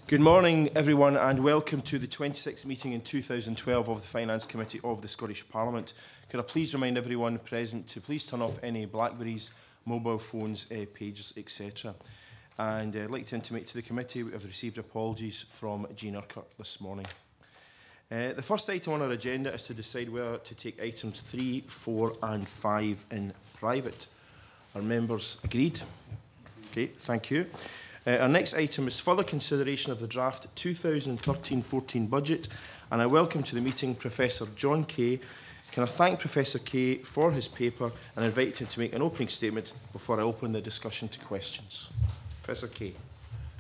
Good morning, everyone, and welcome to the 26th meeting in 2012 of the Finance Committee of the Scottish Parliament. Could I please remind everyone present to please turn off any Blackberries, mobile phones, pages, etc. And I'd like to intimate to the committee we have received apologies from Jean Urquhart this morning. The first item on our agenda is to decide whether to take items 3, 4 and 5 in private. Are members agreed? Okay, thank you. Our next item is further consideration of the draft 2013-14 budget, and I welcome to the meeting Professor John Kay. Can I thank Professor Kay for his paper and invite him to make an opening statement before I open the discussion to questions. Professor Kay.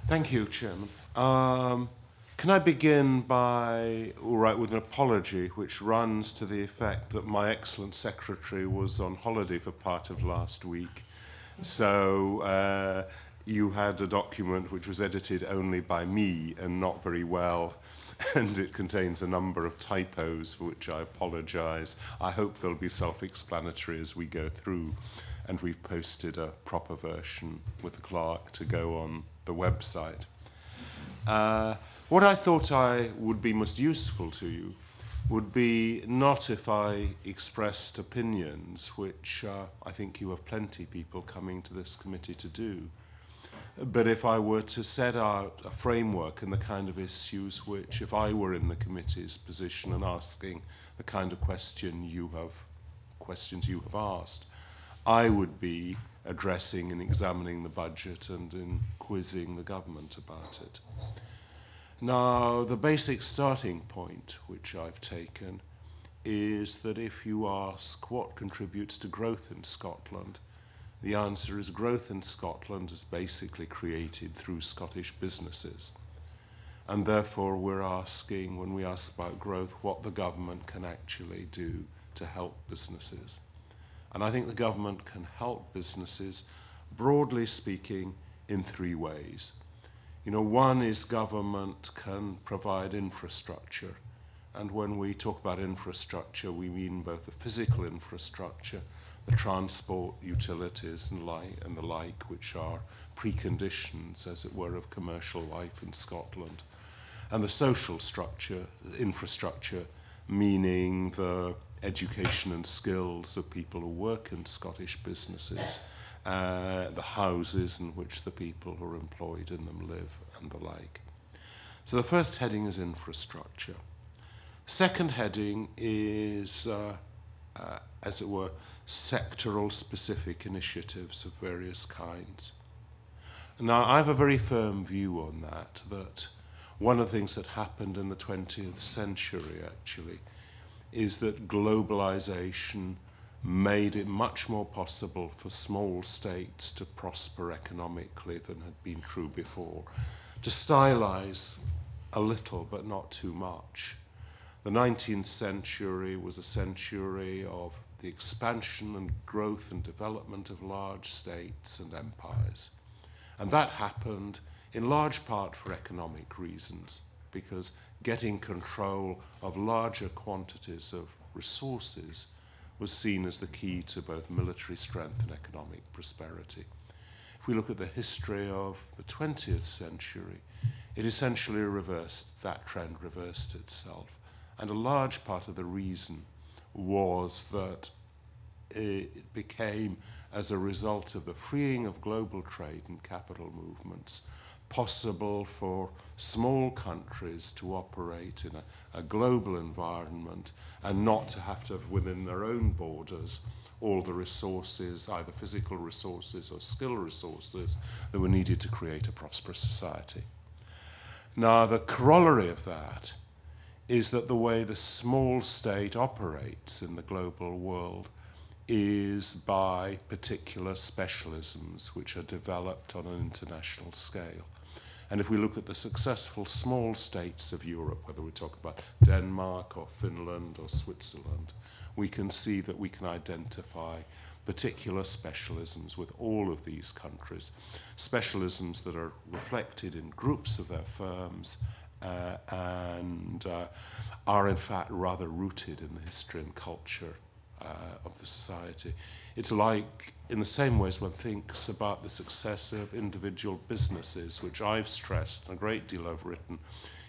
Thank you, Chairman. Can I begin by, with an apology which runs to the effect that my excellent secretary was on holiday for part of last week. So you had a document which was edited only by me and not very well, and it contains a number of typos for which I apologise. I hope they'll be self-explanatory as we go through, and we've posted a proper version with the clerk to go on the website. What I thought would be most useful to you would be not if I expressed opinions, which I think you have plenty of people coming to this committee to do, but if I were to set out a framework and the kind of issues which, if I were in the committee's position and asking the kind of questions you have asked, I would be addressing and examining the budget and in quizzing the government about it. Now, the basic starting point which I've taken is that if you ask what contributes to growth in Scotland, the answer is growth in Scotland is basically created through Scottish businesses. And therefore we're asking, when we ask about growth, what the government can actually do to help businesses. And I think the government can help businesses, broadly speaking, in three ways. One is government can provide infrastructure. And when we talk about infrastructure, we mean both the physical infrastructure, the transport, utilities and the like, which are preconditions, as it were, of commercial life in Scotland. And the social infrastructure, meaning the education and skills of people who work in Scottish businesses, the houses in which the people who are employed in them live, and the like. So the first heading is infrastructure. Second heading is, as it were, sectoral specific initiatives of various kinds. Now, I have a very firm view on that one of the things that happened in the 20th century, actually, is that globalization made it much more possible for small states to prosper economically than had been true before. To stylize a little, but not too much, the 19th century was a century of the expansion and growth and development of large states and empires. And that happened in large part for economic reasons, because getting control of larger quantities of resources was seen as the key to both military strength and economic prosperity. If we look at the history of the 20th century, it essentially that trend reversed itself. And a large part of the reason was that it became, as a result of the freeing of global trade and capital movements, possible for small countries to operate in a global environment and not to have to have within their own borders all the resources, either physical resources or skill resources, that were needed to create a prosperous society. Now, the corollary of that is that the way the small state operates in the global world is by particular specialisms which are developed on an international scale. And if we look at the successful small states of Europe, whether we talk about Denmark or Finland or Switzerland, we can see that we can identify particular specialisms with all of these countries, specialisms that are reflected in groups of their firms and are in fact rather rooted in the history and culture of the society. It's like in the same way as one thinks about the success of individual businesses, which I've stressed a great deal I've written,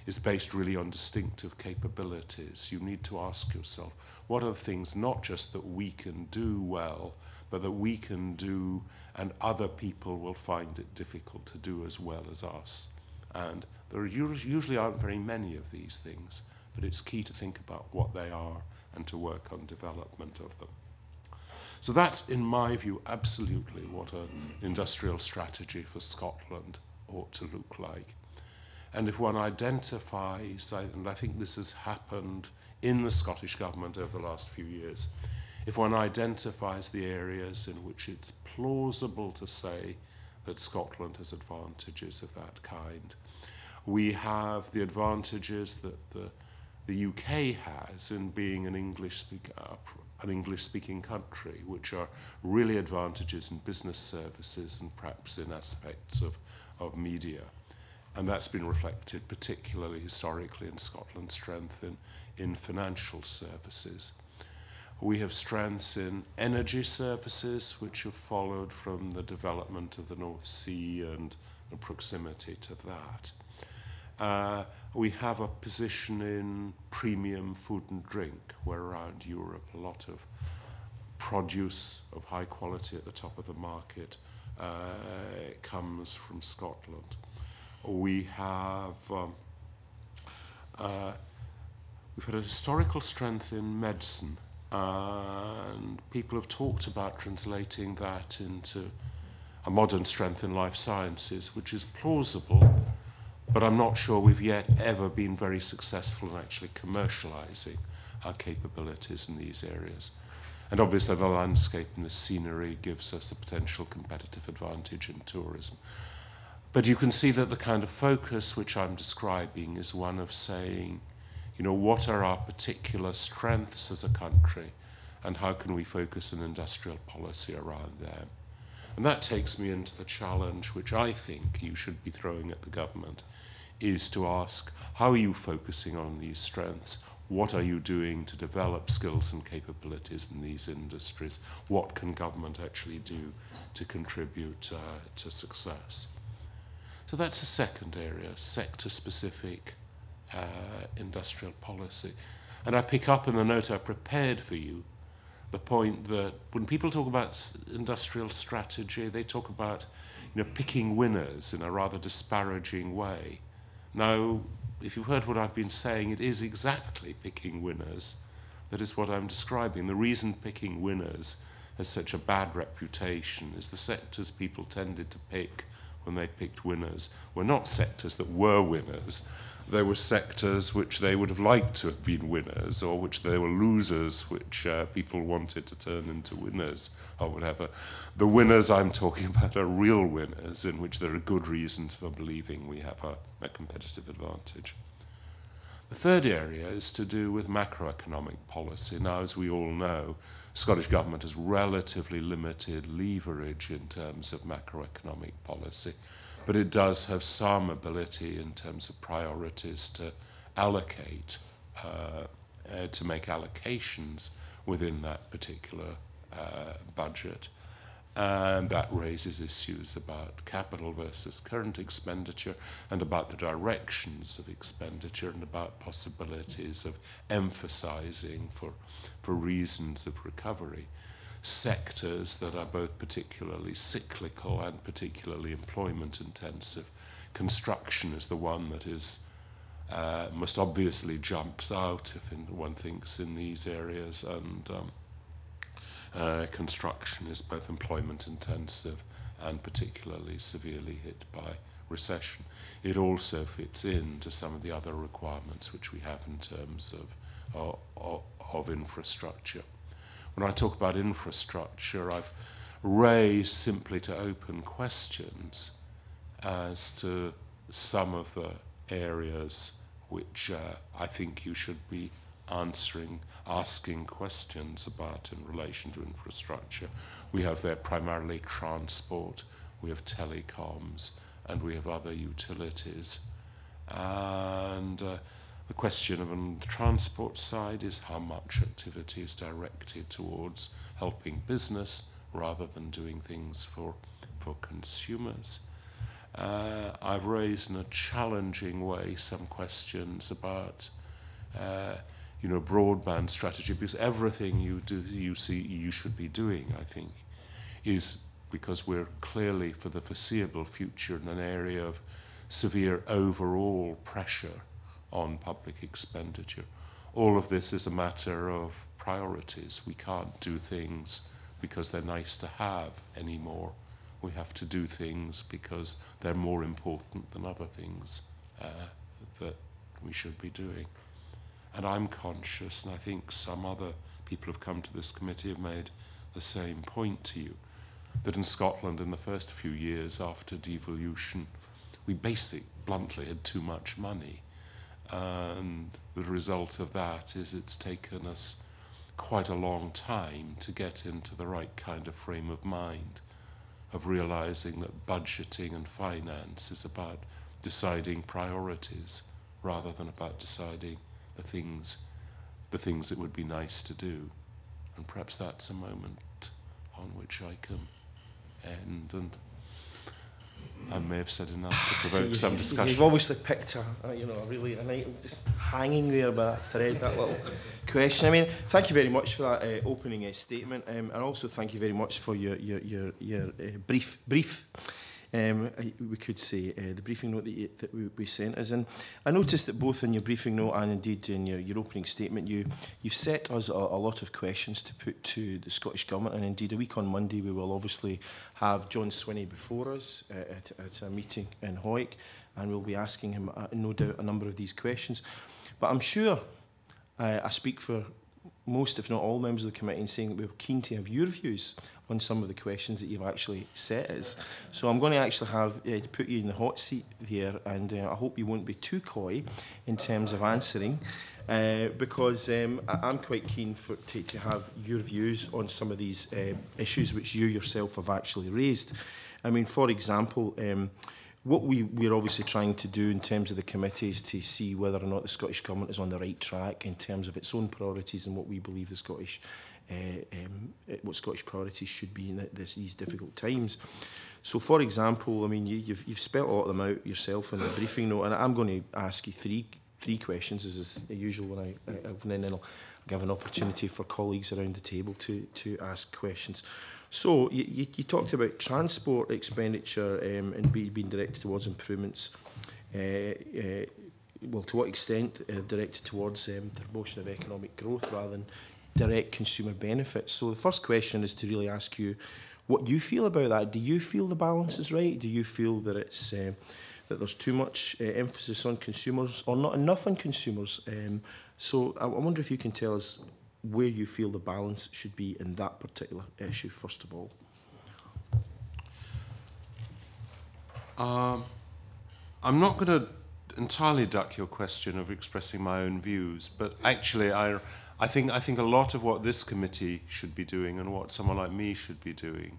is based really on distinctive capabilities. You need to ask yourself, what are the things not just that we can do well, but that we can do and other people will find it difficult to do as well as us? And there usually aren't very many of these things, but it's key to think about what they are and to work on development of them. So that's, in my view, absolutely what an industrial strategy for Scotland ought to look like. And if one identifies, and I think this has happened in the Scottish Government over the last few years, if one identifies the areas in which it's plausible to say that Scotland has advantages of that kind, we have the advantages that the UK has in being an English-speaking country, which are really advantages in business services and perhaps in aspects of media. And that's been reflected particularly historically in Scotland's strength in financial services. We have strengths in energy services, which have followed from the development of the North Sea and the proximity to that. We have a position in premium food and drink, where around Europe a lot of produce of high quality at the top of the market comes from Scotland. We have we've had a historical strength in medicine, and people have talked about translating that into a modern strength in life sciences, which is plausible, but I'm not sure we've yet ever been very successful in actually commercializing our capabilities in these areas. And obviously the landscape and the scenery gives us a potential competitive advantage in tourism. But you can see that the kind of focus which I'm describing is one of saying, you know, what are our particular strengths as a country, and how can we focus an industrial policy around them? And that takes me into the challenge which I think you should be throwing at the government, is to ask, how are you focusing on these strengths? What are you doing to develop skills and capabilities in these industries? What can government actually do to contribute to success? So that's a second area, sector-specific industrial policy. And I pick up in the note I prepared for you the point that when people talk about industrial strategy, they talk about, you know, picking winners in a rather disparaging way. Now, if you've heard what I've been saying, it is exactly picking winners that is what I'm describing. The reason picking winners has such a bad reputation is the sectors people tended to pick when they picked winners were not sectors that were winners. They were sectors which they would have liked to have been winners, or which they were losers, which people wanted to turn into winners, or whatever. The winners I'm talking about are real winners, in which there are good reasons for believing we have a competitive advantage. The third area is to do with macroeconomic policy. Now, as we all know, Scottish Government has relatively limited leverage in terms of macroeconomic policy, but it does have some ability in terms of priorities to allocate, to make allocations within that particular budget. And that raises issues about capital versus current expenditure, and about the directions of expenditure, and about possibilities of emphasizing for reasons of recovery sectors that are both particularly cyclical and particularly employment intensive. Construction is the one that is most obviously jumps out if one thinks in these areas, and construction is both employment intensive and particularly severely hit by recession. It also fits into some of the other requirements which we have in terms of infrastructure. When I talk about infrastructure, I've raised simply to open questions as to some of the areas which I think you should be asking questions about in relation to infrastructure. We have there primarily transport, we have telecoms, and we have other utilities. And the question on the transport side is how much activity is directed towards helping business rather than doing things for consumers. I've raised in a challenging way some questions about broadband strategy, because everything you should be doing, I think, is because we're clearly for the foreseeable future in an area of severe overall pressure on public expenditure. All of this is a matter of priorities. We can't do things because they're nice to have anymore. We have to do things because they're more important than other things that we should be doing. And I'm conscious, and I think some other people who've come to this committee have made the same point to you, that in Scotland in the first few years after devolution, we bluntly had too much money. And the result of that is it's taken us quite a long time to get into the right kind of frame of mind, of realizing that budgeting and finance is about deciding priorities rather than about deciding the things that would be nice to do. And perhaps that's a moment on which I can end, and I may have said enough to provoke some discussion. You've obviously picked a just hanging there by that thread, that little question. I mean, thank you very much for that opening statement, and also thank you very much for your brief. We could say the briefing note that we sent us. And I noticed that both in your briefing note and indeed in your opening statement, you've set us a lot of questions to put to the Scottish Government. And indeed, a week on Monday, we will obviously have John Swinney before us at a meeting in Hoyk, and we'll be asking him, no doubt, a number of these questions. But I'm sure I speak for most, if not all, members of the committee in saying that we're keen to have your views on some of the questions that you've actually set us. So I'm going to actually have to put you in the hot seat there, and I hope you won't be too coy in terms of answering, because I'm quite keen to have your views on some of these issues which you yourself have actually raised. I mean, for example, what we're obviously trying to do in terms of the committee is to see whether or not the Scottish Government is on the right track in terms of its own priorities and what we believe the Scottish priorities should be in these difficult times. So, for example, I mean, you've spelled a lot of them out yourself in the briefing note, and I'm going to ask you three questions, as is usual when and then I'll give an opportunity for colleagues around the table to ask questions. So, you talked about transport expenditure and being directed towards improvements. Well, to what extent directed towards the promotion of economic growth rather than direct consumer benefits? So the first question is to really ask you what you feel about that. Do you feel the balance is right? Do you feel that it's that there's too much emphasis on consumers or not enough on consumers? So I wonder if you can tell us where you feel the balance should be in that particular issue, first of all. I'm not going to entirely duck your question of expressing my own views, but actually I think a lot of what this committee should be doing and what someone like me should be doing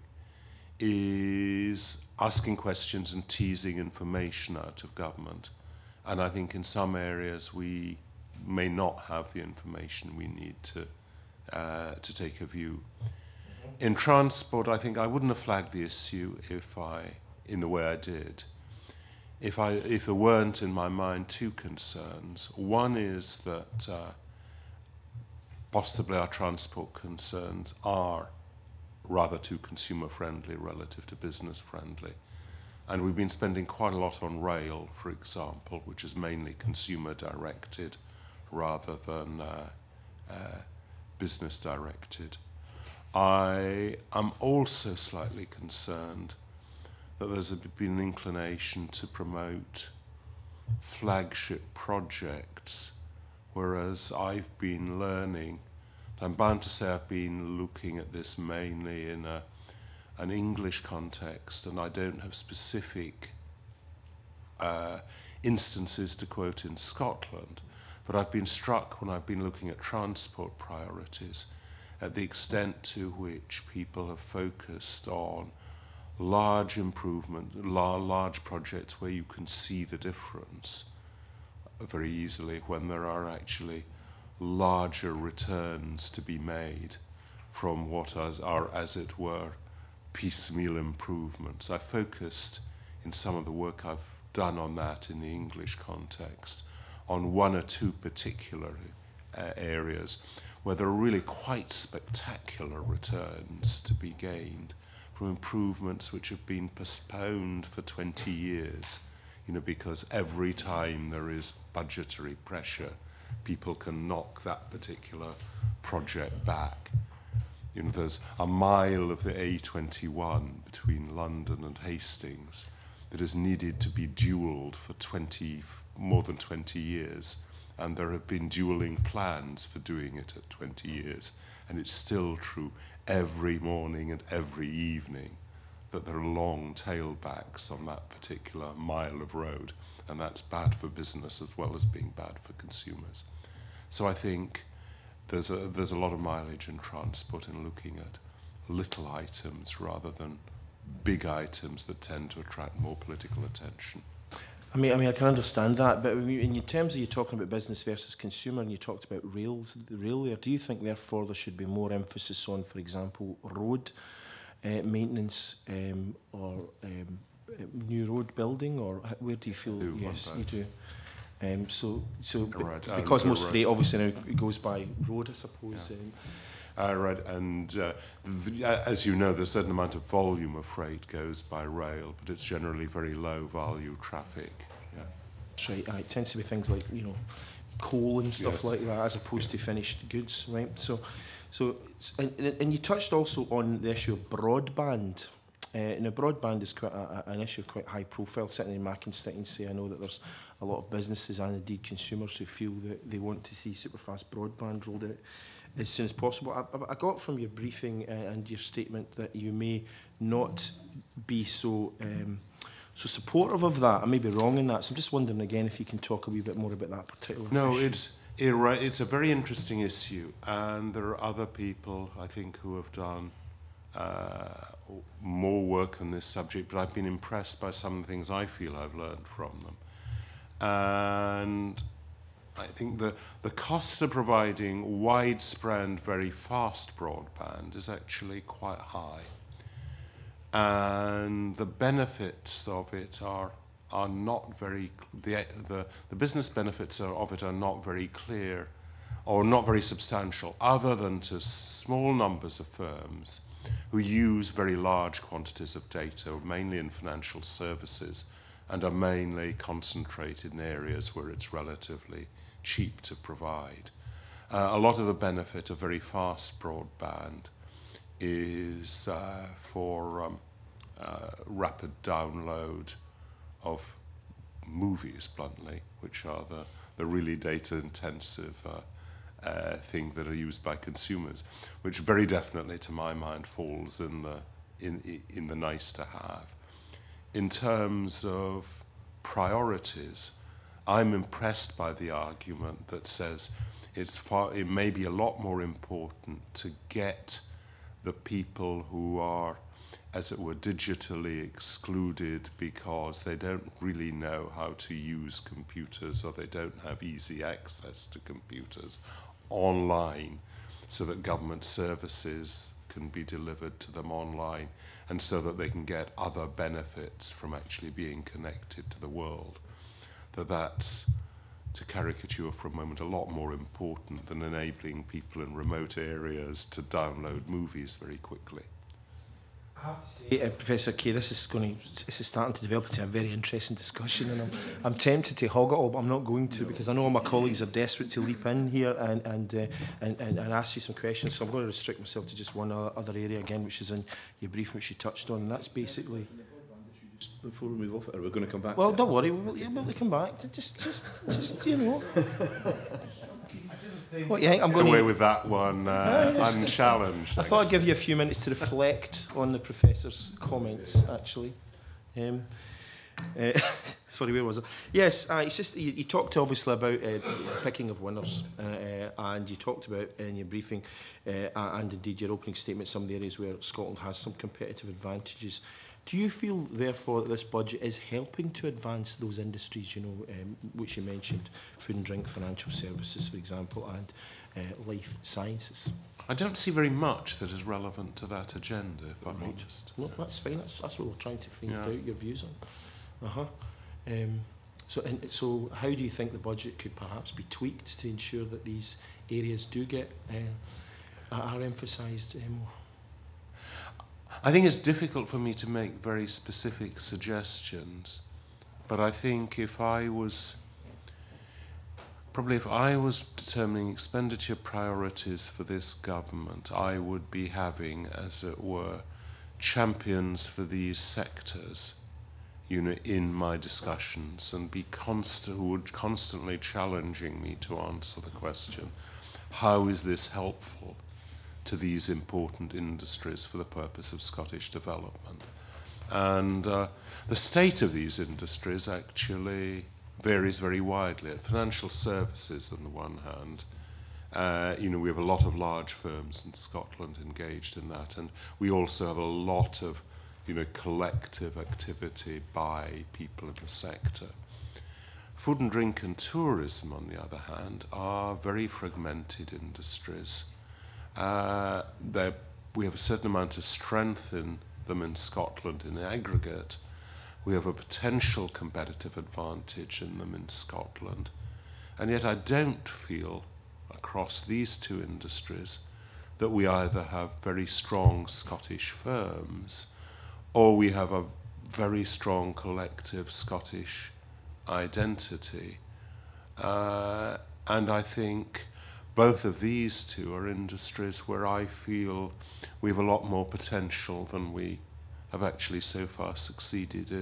is asking questions and teasing information out of government. And I think in some areas we may not have the information we need to take a view. In transport, I think I wouldn't have flagged the issue in the way I did, if there weren't in my mind two concerns. One is that possibly our transport concerns are rather too consumer-friendly relative to business-friendly. And we've been spending quite a lot on rail, for example, which is mainly consumer-directed rather than business-directed. I am also slightly concerned that there's been an inclination to promote flagship projects, whereas I've been learning, I'm bound to say I've been looking at this mainly in an English context, and I don't have specific instances to quote in Scotland, but I've been struck when I've been looking at transport priorities at the extent to which people have focused on large improvement, large projects where you can see the difference very easily when there are actually larger returns to be made from what are, as it were, piecemeal improvements. I focused in some of the work I've done on that in the English context on one or two particular areas where there are really quite spectacular returns to be gained from improvements which have been postponed for 20 years, because every time there is budgetary pressure, people can knock that particular project back. There's a mile of the A21 between London and Hastings that has needed to be dualled for more than 20 years, and there have been dualling plans for doing it at 20 years, and it's still true every morning and every evening that there are long tailbacks on that particular mile of road, and that's bad for business as well as being bad for consumers. So I think there's a lot of mileage in transport in looking at little items rather than big items that tend to attract more political attention. I mean, I can understand that, but in terms of you talking about business versus consumer, and you talked about the rail there, do you think therefore there should be more emphasis on, for example, road maintenance or new road building, or where do you feel? Yes, you do. So right, because most freight obviously now goes by road, I suppose. Yeah. Right, and as you know, there's a certain amount of volume of freight goes by rail, but it's generally very low value traffic. Yeah. That's right. It tends to be things like coal and stuff like that, as opposed to finished goods, right? So, and you touched also on the issue of broadband. Now, broadband is quite an issue of quite high profile. Sitting in my constituency, I know that there's a lot of businesses and indeed consumers who feel that they want to see superfast broadband rolled out as soon as possible. I got from your briefing and your statement that you may not be so supportive of that. I may be wrong in that, so I'm just wondering again if you can talk a wee bit more about that particular issue. It's a very interesting issue, and there are other people, I think, who have done more work on this subject, but I've been impressed by some of the things I feel I've learned from them. And I think the cost of providing widespread, very fast broadband is actually quite high. And the benefits of it are not very, the business benefits of it are not very clear or not very substantial, other than to small numbers of firms who use very large quantities of data, mainly in financial services, and are mainly concentrated in areas where it's relatively cheap to provide. A lot of the benefit of very fast broadband is for rapid download of movies, bluntly, which are the really data-intensive thing that are used by consumers, which very definitely, to my mind, falls in the nice to have. In terms of priorities, I'm impressed by the argument that says it may be a lot more important to get the people who are, as it were, digitally excluded because they don't really know how to use computers or they don't have easy access to computers online, so that government services can be delivered to them online and so that they can get other benefits from actually being connected to the world. That's, to caricature for a moment, a lot more important than enabling people in remote areas to download movies very quickly. I have to say, Professor Kay, this is starting to develop into a very interesting discussion, and I'm tempted to hog it all, but I'm not going to, because I know all my colleagues are desperate to leap in here and ask you some questions. So I'm going to restrict myself to just one other area again, which is in your brief, which you touched on, and that's basically. Before we move off it, are we going to come back? Well, don't worry, we'll come back. Just you know. What you think? I'm going away with that one unchallenged. I thought I'd give you a few minutes to reflect on the Professor's comments, actually. Sorry, where was it? Yes, it's just you talked obviously about picking of winners, and you talked about in your briefing and indeed your opening statement some of the areas where Scotland has some competitive advantages. Do you feel, therefore, that this budget is helping to advance those industries, which you mentioned, food and drink, financial services, for example, and life sciences? I don't see very much that is relevant to that agenda, if I'm Right. honest. No, that's fine. That's what we're trying to find Yeah. out your views on. So how do you think the budget could perhaps be tweaked to ensure that these areas do get are emphasised more? I think it's difficult for me to make very specific suggestions, but I think if I was determining expenditure priorities for this government, I would be having, as it were, champions for these sectors, in my discussions, and who would constantly challenging me to answer the question, how is this helpful to these important industries for the purpose of Scottish development? And the state of these industries actually varies very widely. Financial services, on the one hand, we have a lot of large firms in Scotland engaged in that, and we also have a lot of collective activity by people in the sector. Food and drink and tourism, on the other hand, are very fragmented industries. We have a certain amount of strength in them in Scotland in aggregate. We have a potential competitive advantage in them in Scotland. And yet I don't feel across these two industries that we either have very strong Scottish firms or we have a very strong collective Scottish identity. And I think both of these two are industries where I feel we have a lot more potential than we have actually so far succeeded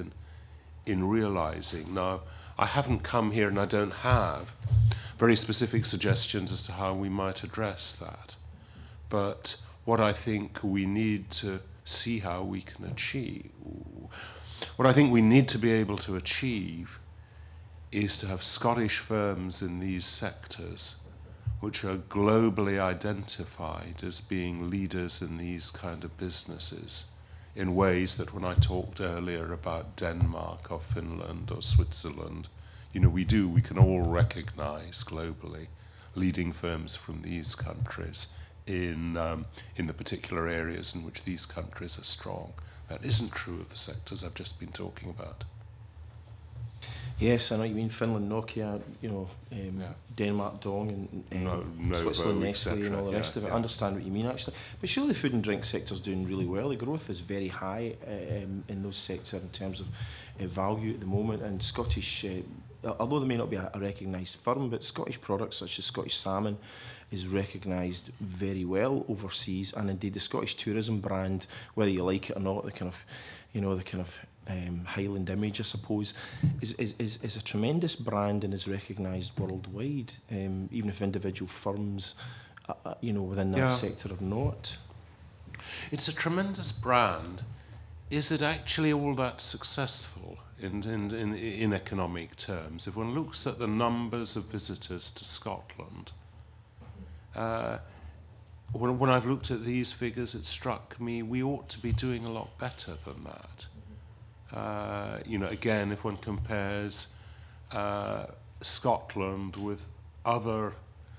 in realizing. Now, I haven't come here and I don't have very specific suggestions as to how we might address that. But what I think we need to see how we can achieve, what I think we need to be able to achieve is to have Scottish firms in these sectors which are globally identified as being leaders in these kind of businesses in ways that when I talked earlier about Denmark or Finland or Switzerland, we can all recognize globally leading firms from these countries in the particular areas in which these countries are strong. That isn't true of the sectors I've just been talking about. Yes, I know you mean Finland, Nokia, Denmark, Dong, and Switzerland, Nestle, and all the rest of it. I understand what you mean, actually. But surely the food and drink sector is doing really well. The growth is very high in those sectors in terms of value at the moment. And Scottish, although they may not be a recognised firm, but Scottish products such as Scottish salmon is recognised very well overseas, and indeed the Scottish tourism brand, whether you like it or not, the kind of Highland image, I suppose, is a tremendous brand and is recognised worldwide, even if individual firms, within that sector are not. It's a tremendous brand. Is it actually all that successful in economic terms? If one looks at the numbers of visitors to Scotland, when I've looked at these figures, it struck me we ought to be doing a lot better than that. Again, if one compares Scotland with other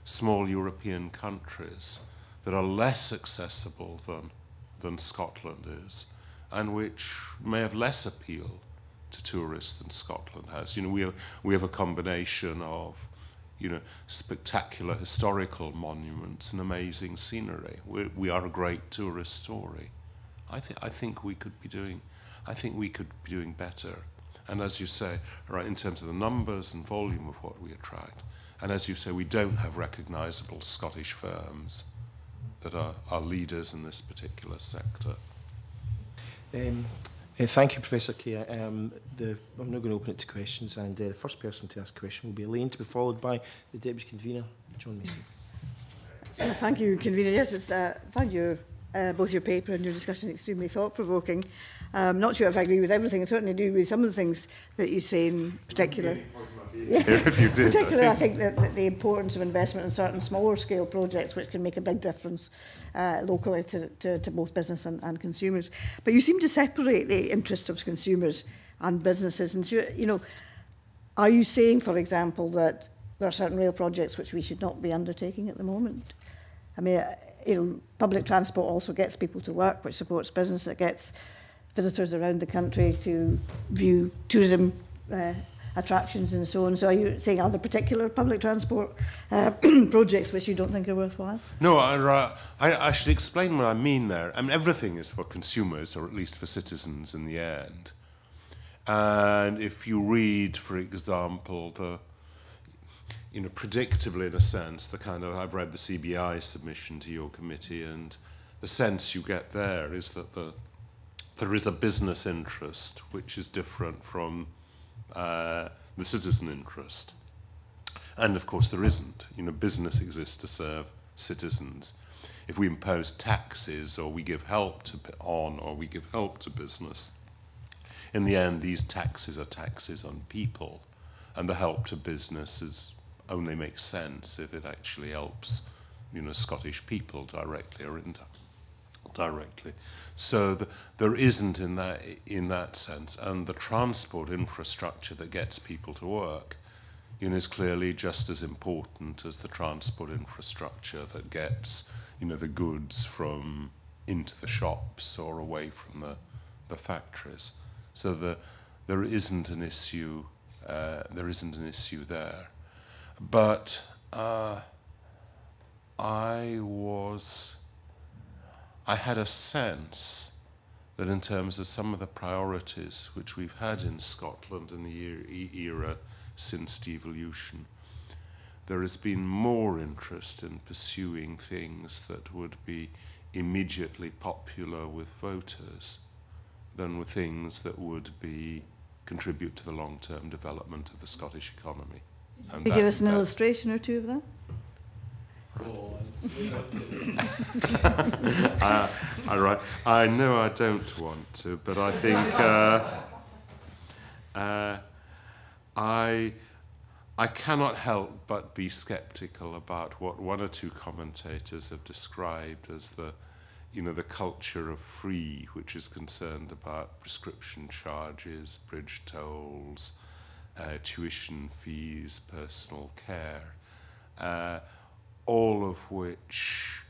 small European countries that are less accessible than Scotland is, and which may have less appeal to tourists than Scotland has. We have a combination of spectacular historical monuments and amazing scenery. We are a great tourist story. I think we could be doing better. And as you say, right, in terms of the numbers and volume of what we attract, and as you say, we don't have recognisable Scottish firms that are leaders in this particular sector. Thank you, Professor Kay. I'm now going to open it to questions, and the first person to ask a question will be Elaine, to be followed by the Deputy Convener, John Mason. Thank you, Convener. Yes, thank you. Both your paper and your discussion extremely thought-provoking. Not sure if I agree with everything. I certainly do with some of the things that you say in particular. If you did. Particularly, I think that the importance of investment in certain smaller-scale projects which can make a big difference locally to both business and consumers. But you seem to separate the interests of consumers and businesses. And so, are you saying, for example, that there are certain rail projects which we should not be undertaking at the moment? I mean, public transport also gets people to work, which supports business. It gets visitors around the country to view tourism attractions and so on. So are you saying other particular public transport projects which you don't think are worthwhile? No, I should explain what I mean there. I mean, everything is for consumers, or at least for citizens in the end. And if you read, for example, predictably in a sense, I've read the CBI submission to your committee, and the sense you get there is that there is a business interest which is different from the citizen interest. And of course there isn't. Business exists to serve citizens. If we impose taxes or we give help to business, in the end these taxes are taxes on people, and the help to business only makes sense if it actually helps Scottish people directly or indirectly. So there isn't in that sense, and the transport infrastructure that gets people to work is clearly just as important as the transport infrastructure that gets the goods from into the shops or away from the factories. So there isn't an issue. There isn't an issue there. But I had a sense that in terms of some of the priorities which we've had in Scotland in the era since devolution, there has been more interest in pursuing things that would be immediately popular with voters than with things that would contribute to the long-term development of the Scottish economy. Can you give us an illustration or two of that? All right. I know I don't want to, but I think I cannot help but be sceptical about what one or two commentators have described as the culture of free, which is concerned about prescription charges, bridge tolls, tuition fees, personal care, all of which,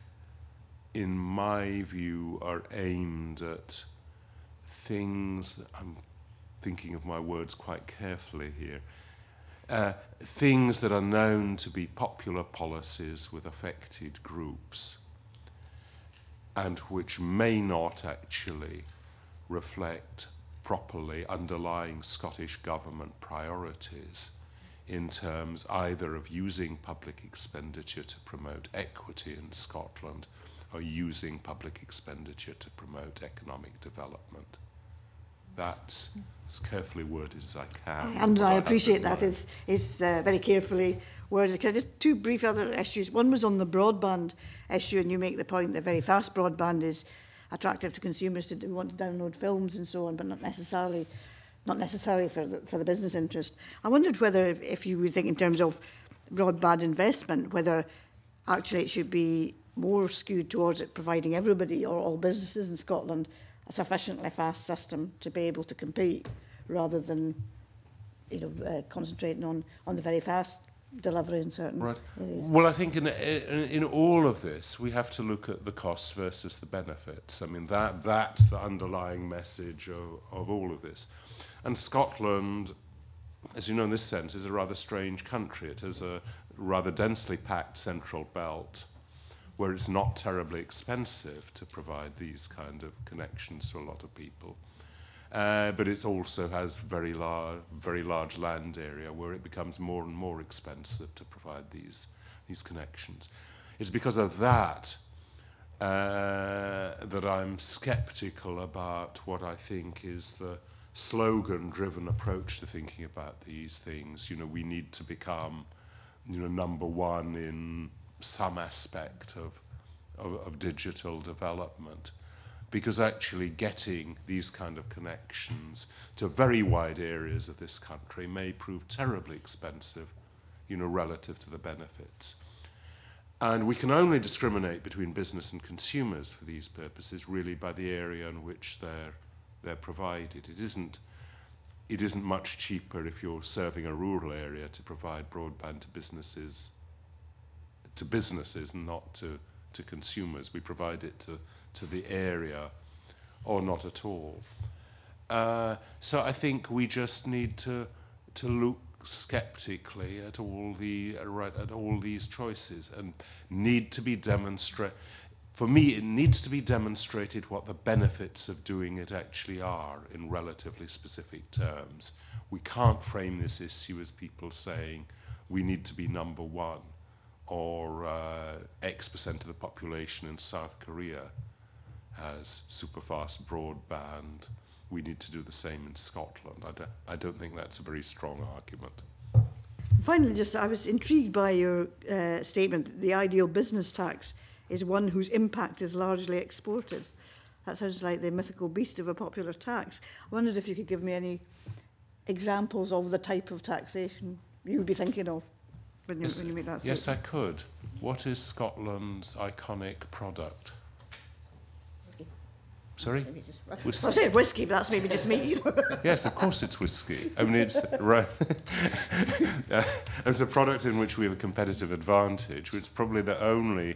in my view, are aimed at things that I'm thinking of my words quite carefully here, things that are known to be popular policies with affected groups, and which may not actually reflect properly underlying Scottish government priorities in terms either of using public expenditure to promote equity in Scotland or using public expenditure to promote economic development. That's as carefully worded as I can. And I appreciate that. It's very carefully worded. Can I just two brief other issues? One was on the broadband issue, and you make the point that very fast broadband is attractive to consumers who want to download films and so on, but not necessarily for the business interest. I wondered whether, if you would think in terms of broadband investment, whether actually it should be more skewed towards it providing everybody or all businesses in Scotland a sufficiently fast system to be able to compete, rather than concentrating on the very fast delivery in certain areas. Well, I think in all of this, we have to look at the costs versus the benefits. I mean, that's the underlying message of all of this. And Scotland, as you know, in this sense, is a rather strange country. It has a rather densely packed central belt where it's not terribly expensive to provide these kind of connections to a lot of people. But it also has very large land area where it becomes more and more expensive to provide these connections. It's because of that that I'm sceptical about what I think is the slogan-driven approach to thinking about these things. We need to become, number one in some aspect of digital development, because actually getting these kind of connections to very wide areas of this country may prove terribly expensive, relative to the benefits. And we can only discriminate between business and consumers for these purposes really by the area in which they're provided. It isn't much cheaper if you're serving a rural area to provide broadband to businesses and not to to consumers. We provide it to the area or not at all. So I think we just need to look skeptically at all these choices, and need to be demonstrated. For me, it needs to be demonstrated what the benefits of doing it actually are in relatively specific terms. We can't frame this issue as people saying we need to be number one, or X% of the population in South Korea has superfast broadband. We need to do the same in Scotland. I don't think that's a very strong argument. Finally, I was intrigued by your statement, the ideal business tax is one whose impact is largely exported. That sounds like the mythical beast of a popular tax. I wondered if you could give me any examples of the type of taxation you would be thinking of when you make that statement. Yes, I could. What is Scotland's iconic product? Whiskey. Sorry? I said whiskey, but that's maybe just me. Yes, of course it's whiskey. I mean, it's right. It's a product in which we have a competitive advantage. It's probably the only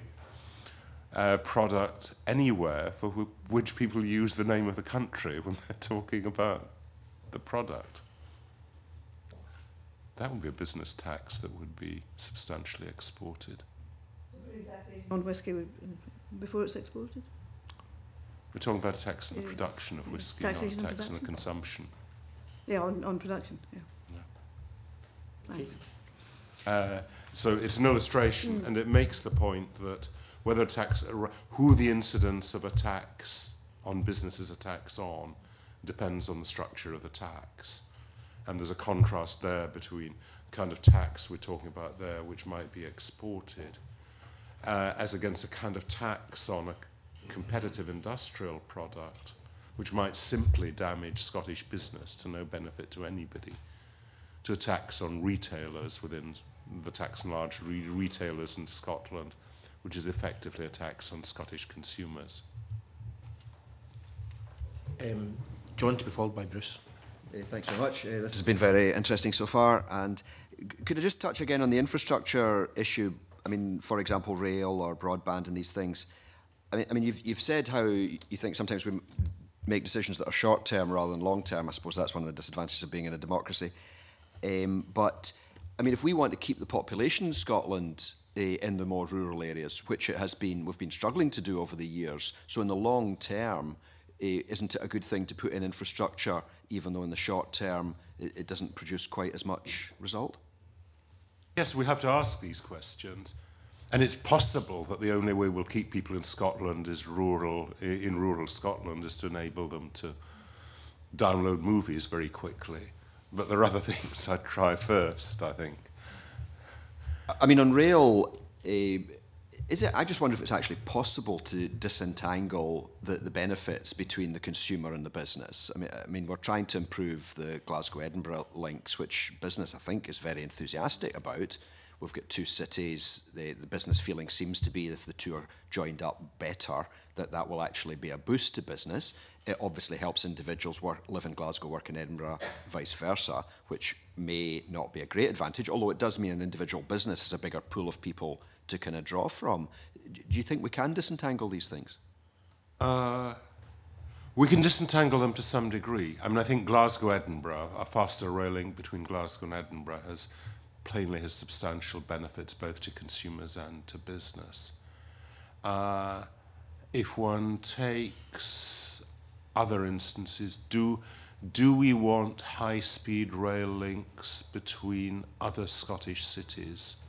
product anywhere for which people use the name of the country when they're talking about the product. That would be a business tax that would be substantially exported. On whiskey before it's exported? We're talking about a tax on the production of whiskey, not a Taxation on tax on the production? consumption. Yeah, on production, yeah. Thanks. So it's an illustration, and it makes the point that whether who the incidence of a tax on business is a tax on depends on the structure of the tax. And there's a contrast there between the kind of tax we're talking about there, which might be exported, as against a kind of tax on a competitive industrial product, which might simply damage Scottish business to no benefit to anybody, to a tax on retailers within the tax on large retailers in Scotland, which is effectively a tax on Scottish consumers. John, to be followed by Bruce. Thanks very much. This has been very interesting so far. And could I just touch again on the infrastructure issue? I mean, for example, rail or broadband and these things. I mean, you've said how you think sometimes we make decisions that are short-term rather than long-term. I suppose that's one of the disadvantages of being in a democracy. But, I mean, if we want to keep the population in Scotland in the more rural areas, which it has been, we've been struggling to do over the years, so in the long term, isn't it a good thing to put in infrastructure, even though in the short term it doesn't produce quite as much result? Yes, we have to ask these questions. And it's possible that the only way we'll keep people in Scotland is in rural Scotland is to enable them to download movies very quickly. But there are other things I'd try first, I think. I mean, on rail, I just wonder if it's actually possible to disentangle the benefits between the consumer and the business. I mean, we're trying to improve the Glasgow-Edinburgh links, which business, I think, is very enthusiastic about. We've got two cities. The business feeling seems to be if the two are joined up better, that will actually be a boost to business. It obviously helps individuals live in Glasgow, work in Edinburgh, vice versa, which may not be a great advantage, although it does mean an individual business has a bigger pool of people to kind of draw from. Do you think we can disentangle these things? We can disentangle them to some degree. I mean, I think Glasgow-Edinburgh, a faster rail link between Glasgow and Edinburgh plainly has substantial benefits both to consumers and to business. If one takes other instances, do we want high-speed rail links between other Scottish cities?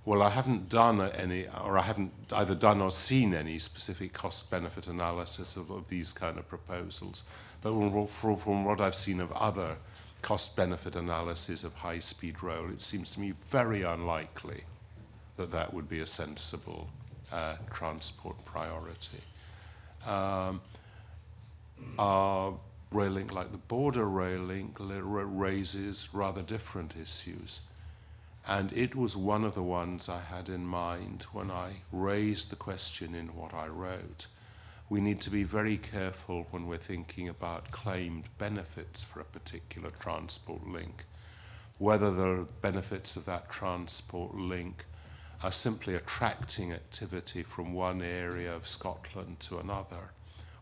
Well, I haven't done any, or I haven't either done or seen any specific cost-benefit analysis of these kind of proposals. But from what I've seen of other cost-benefit analysis of high-speed rail, it seems to me very unlikely that that would be a sensible transport priority. Our rail link, like the border rail link, raises rather different issues. And it was one of the ones I had in mind when I raised the question in what I wrote. We need to be very careful when we're thinking about claimed benefits for a particular transport link, whether the benefits of that transport link are simply attracting activity from one area of Scotland to another,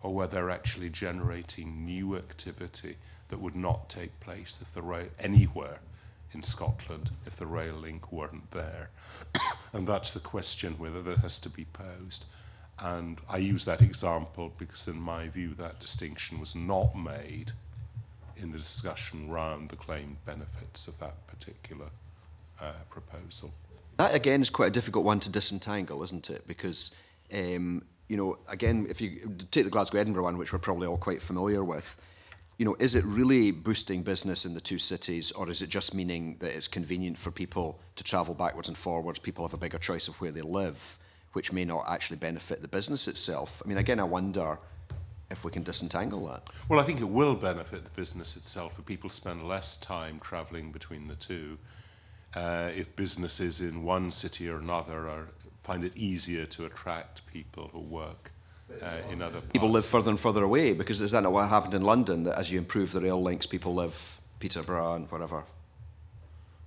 or whether they're actually generating new activity that would not take place if the rail anywhere in Scotland if the rail link weren't there. And that's the question whether that has to be posed. And I use that example because in my view that distinction was not made in the discussion around the claimed benefits of that particular proposal. That again is quite a difficult one to disentangle, isn't it? Because you know, again, if you take the Glasgow-Edinburgh one, which we're probably all quite familiar with, you know, is it really boosting business in the two cities, or is it just meaning that it's convenient for people to travel backwards and forwards, people have a bigger choice of where they live, which may not actually benefit the business itself? I mean, again, I wonder if we can disentangle that. Well, I think it will benefit the business itself if people spend less time travelling between the two. If businesses in one city or another find it easier to attract people who work in other parts. People live further and further away, because is that not what happened in London, that as you improve the rail links, people live Peterborough and whatever?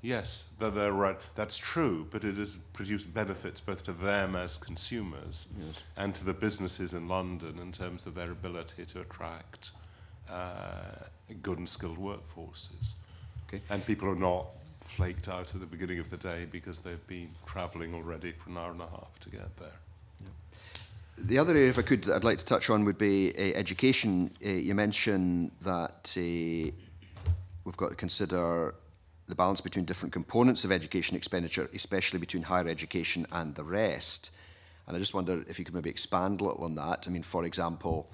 Yes, they're right. That's true, but it has produced benefits both to them as consumers and to the businesses in London in terms of their ability to attract good and skilled workforces. Okay. And people are not flaked out at the beginning of the day because they've been travelling already for an hour and a half to get there. The other area, if I could, I'd like to touch on would be education. You mentioned that we've got to consider the balance between different components of education expenditure, especially between higher education and the rest. And I just wonder if you could maybe expand a little on that. I mean, for example,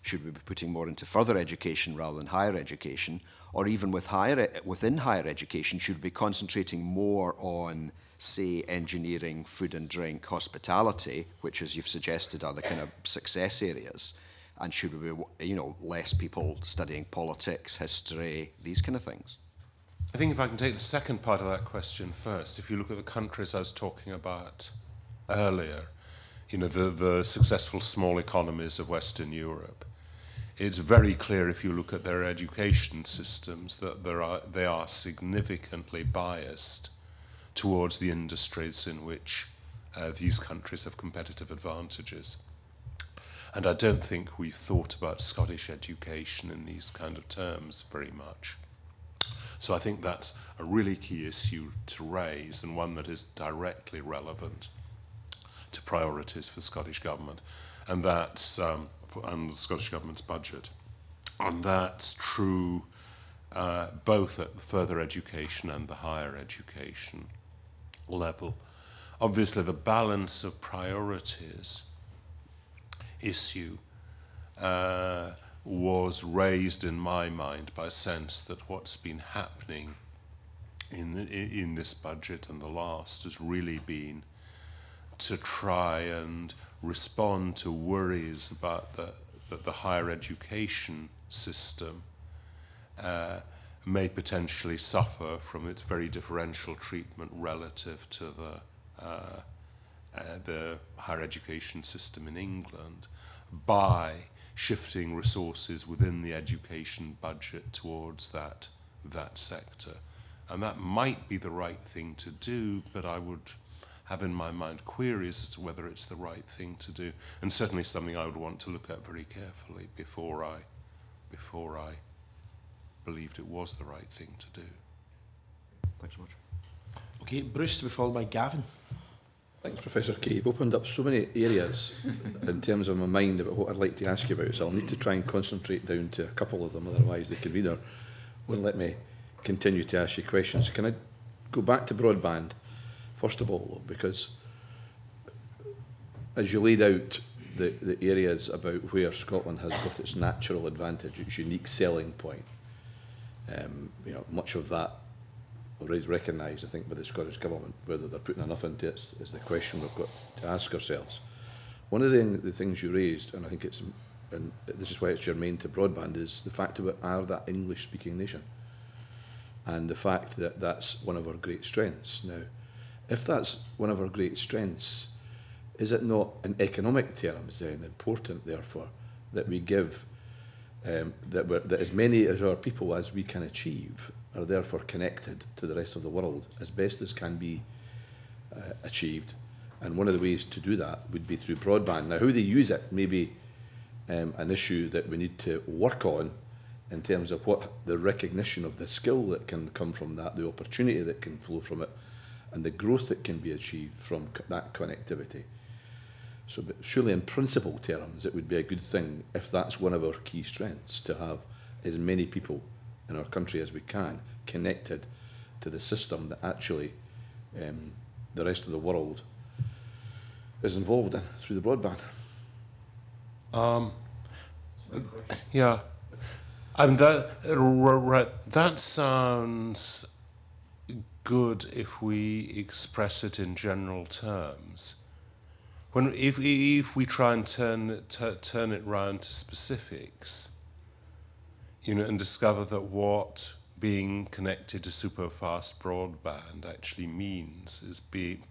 should we be putting more into further education rather than higher education? Or even within higher education, should we be concentrating more on, say, engineering, food and drink, hospitality, which, as you've suggested, are the kind of success areas? And should we be, you know, less people studying politics, history, these kind of things? I think if I can take the second part of that question first, if you look at the countries I was talking about earlier, you know, the successful small economies of Western Europe, it's very clear if you look at their education systems that they are significantly biased towards the industries in which these countries have competitive advantages. And I don't think we've thought about Scottish education in these kind of terms very much. So I think that's a really key issue to raise, and one that is directly relevant to priorities for the Scottish Government, and that's and the Scottish Government's budget. And that's true both at the further education and the higher education level. Obviously, the balance of priorities issue was raised in my mind by a sense that what's been happening in this budget and the last has really been to try and respond to worries about that the higher education system may potentially suffer from its very differential treatment relative to the higher education system in England by shifting resources within the education budget towards that sector. And that might be the right thing to do, but I would have in my mind queries as to whether it's the right thing to do, and certainly something I would want to look at very carefully before I believed it was the right thing to do. Thanks so much. Okay, Bruce to be followed by Gavin. Thanks, Professor Kay. You've opened up so many areas in terms of my mind about what I'd like to ask you about, so I'll need to try and concentrate down to a couple of them, otherwise the convener won't let me continue to ask you questions. Can I go back to broadband, first of all, because as you laid out the areas about where Scotland has got its natural advantage, its unique selling point, you know, much of that already recognised, I think, by the Scottish Government. Whether they're putting enough into it is the question we've got to ask ourselves. One of the things you raised, and I think it's, and this is why it's germane to broadband, is the fact about are that English-speaking nation, and the fact that that's one of our great strengths. Now, if that's one of our great strengths, is it not, in economic terms, then important, therefore, that we give that as many of our people as we can achieve are therefore connected to the rest of the world as best as can be achieved. And one of the ways to do that would be through broadband. Now, how they use it may be an issue that we need to work on in terms of what the recognition of the skill that can come from that, the opportunity that can flow from it, and the growth that can be achieved from that connectivity. So but surely in principle terms, it would be a good thing if that's one of our key strengths, to have as many people in our country as we can connected to the system that actually the rest of the world is involved in through the broadband. Yeah, and that sounds good if we express it in general terms. If we try and turn it round to specifics, and discover that what being connected to super fast broadband actually means is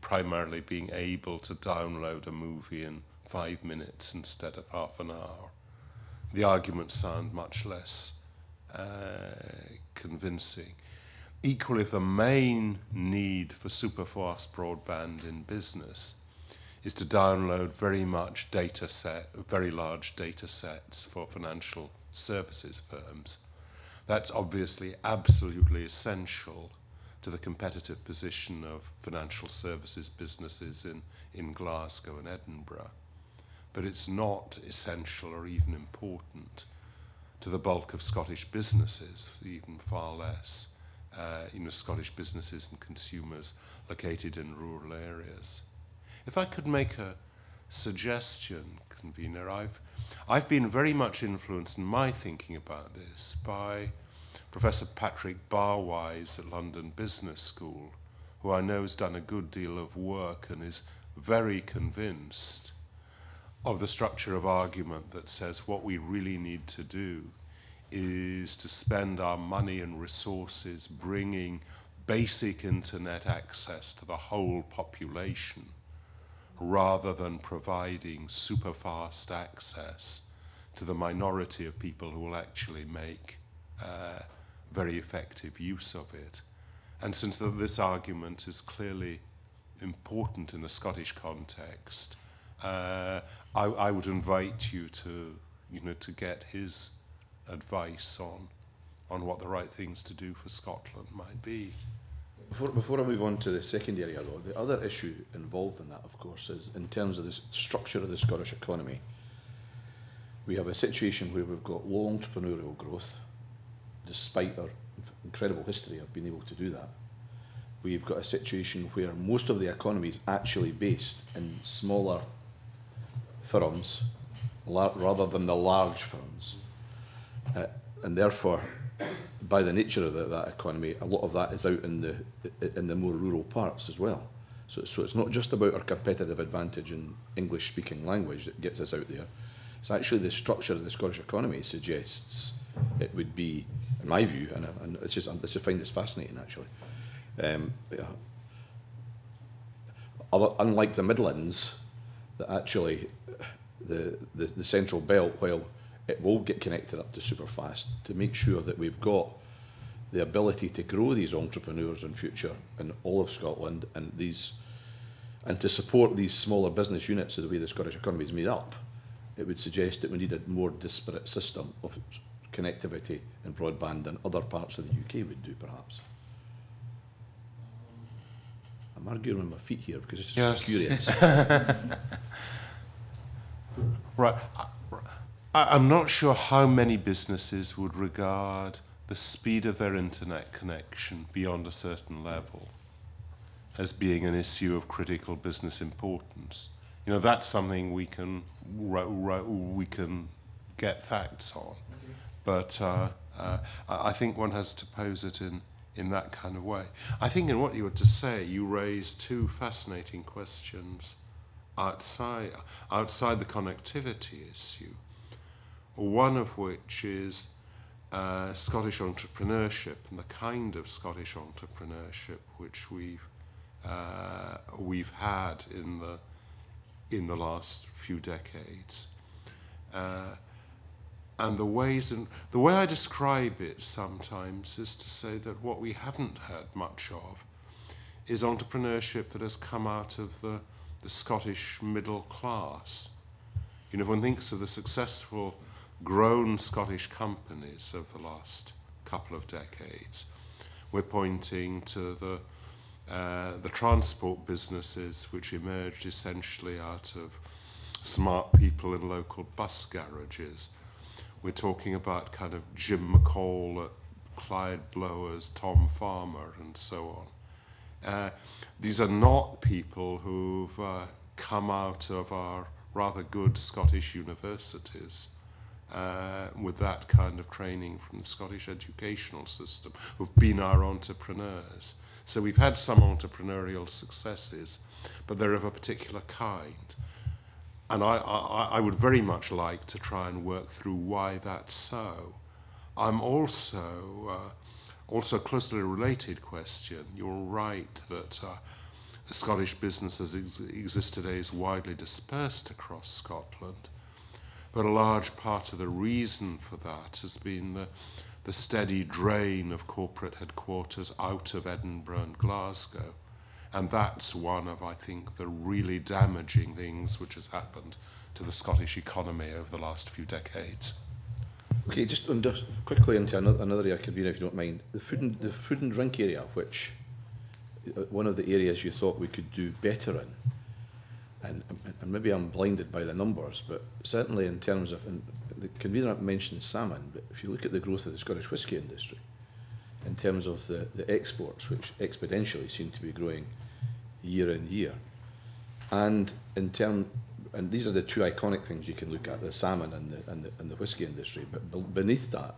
primarily being able to download a movie in 5 minutes instead of half an hour, the arguments sound much less convincing. Equally, if the main need for super fast broadband in business is to download very large data sets for financial services firms, that's obviously absolutely essential to the competitive position of financial services businesses in Glasgow and Edinburgh. But it's not essential or even important to the bulk of Scottish businesses, even far less, Scottish businesses and consumers located in rural areas. If I could make a suggestion, convener, I've been very much influenced in my thinking about this by Professor Patrick Barwise at London Business School, who I know has done a good deal of work and is very convinced of the structure of argument that says what we really need to do is to spend our money and resources bringing basic internet access to the whole population, rather than providing super fast access to the minority of people who will actually make very effective use of it. And since this argument is clearly important in a Scottish context, I would invite you to get his advice on what the right things to do for Scotland might be. Before I move on to the second area, though, the other issue involved in that, of course, is in terms of the structure of the Scottish economy. We have a situation where we've got low entrepreneurial growth, despite our incredible history of being able to do that. We've got a situation where most of the economy is actually based in smaller firms rather than the large firms. And therefore, by the nature of that economy, a lot of that is out in the more rural parts as well. So it's not just about our competitive advantage in English-speaking language that gets us out there. It's actually the structure of the Scottish economy suggests it would be, in my view, and it's just, I find this fascinating actually. Unlike the Midlands, that actually the Central Belt, while it will get connected up to super fast, to make sure that we've got the ability to grow these entrepreneurs in future in all of Scotland, and to support these smaller business units of the way the Scottish economy is made up. It would suggest that we need a more disparate system of connectivity and broadband than other parts of the UK would do, perhaps. I'm arguing on my feet here because it's just curious. Right. I'm not sure how many businesses would regard the speed of their internet connection beyond a certain level as being an issue of critical business importance. That's something we can get facts on. Okay. But I think one has to pose it in that kind of way. I think in what you were to say, you raised two fascinating questions outside the connectivity issue. One of which is Scottish entrepreneurship and the kind of Scottish entrepreneurship which we've had in the last few decades, and the way I describe it sometimes is to say that what we haven't had much of is entrepreneurship that has come out of the Scottish middle class. You know, if one thinks of the successful grown Scottish companies of the last couple of decades, we're pointing to the transport businesses which emerged essentially out of smart people in local bus garages. We're talking about kind of Jim McCall at Clyde Blowers, Tom Farmer, and so on. These are not people who've come out of our rather good Scottish universities with that kind of training from the Scottish educational system, who've been our entrepreneurs. So we've had some entrepreneurial successes, but they're of a particular kind. And I would very much like to try and work through why that's so. I'm also closely related question. You're right that Scottish business as exists today is widely dispersed across Scotland, but a large part of the reason for that has been the steady drain of corporate headquarters out of Edinburgh and Glasgow. And that's one of, I think, the really damaging things which has happened to the Scottish economy over the last few decades. Okay, just quickly into another area, Convener, if you don't mind. The food and drink area, which one of the areas you thought we could do better in, and maybe I'm blinded by the numbers, but certainly in terms of, and the Convener mentioned salmon, but if you look at the growth of the Scottish whisky industry, in terms of the exports, which exponentially seem to be growing year in year, and and these are the two iconic things you can look at, the salmon and the whisky industry, but beneath that,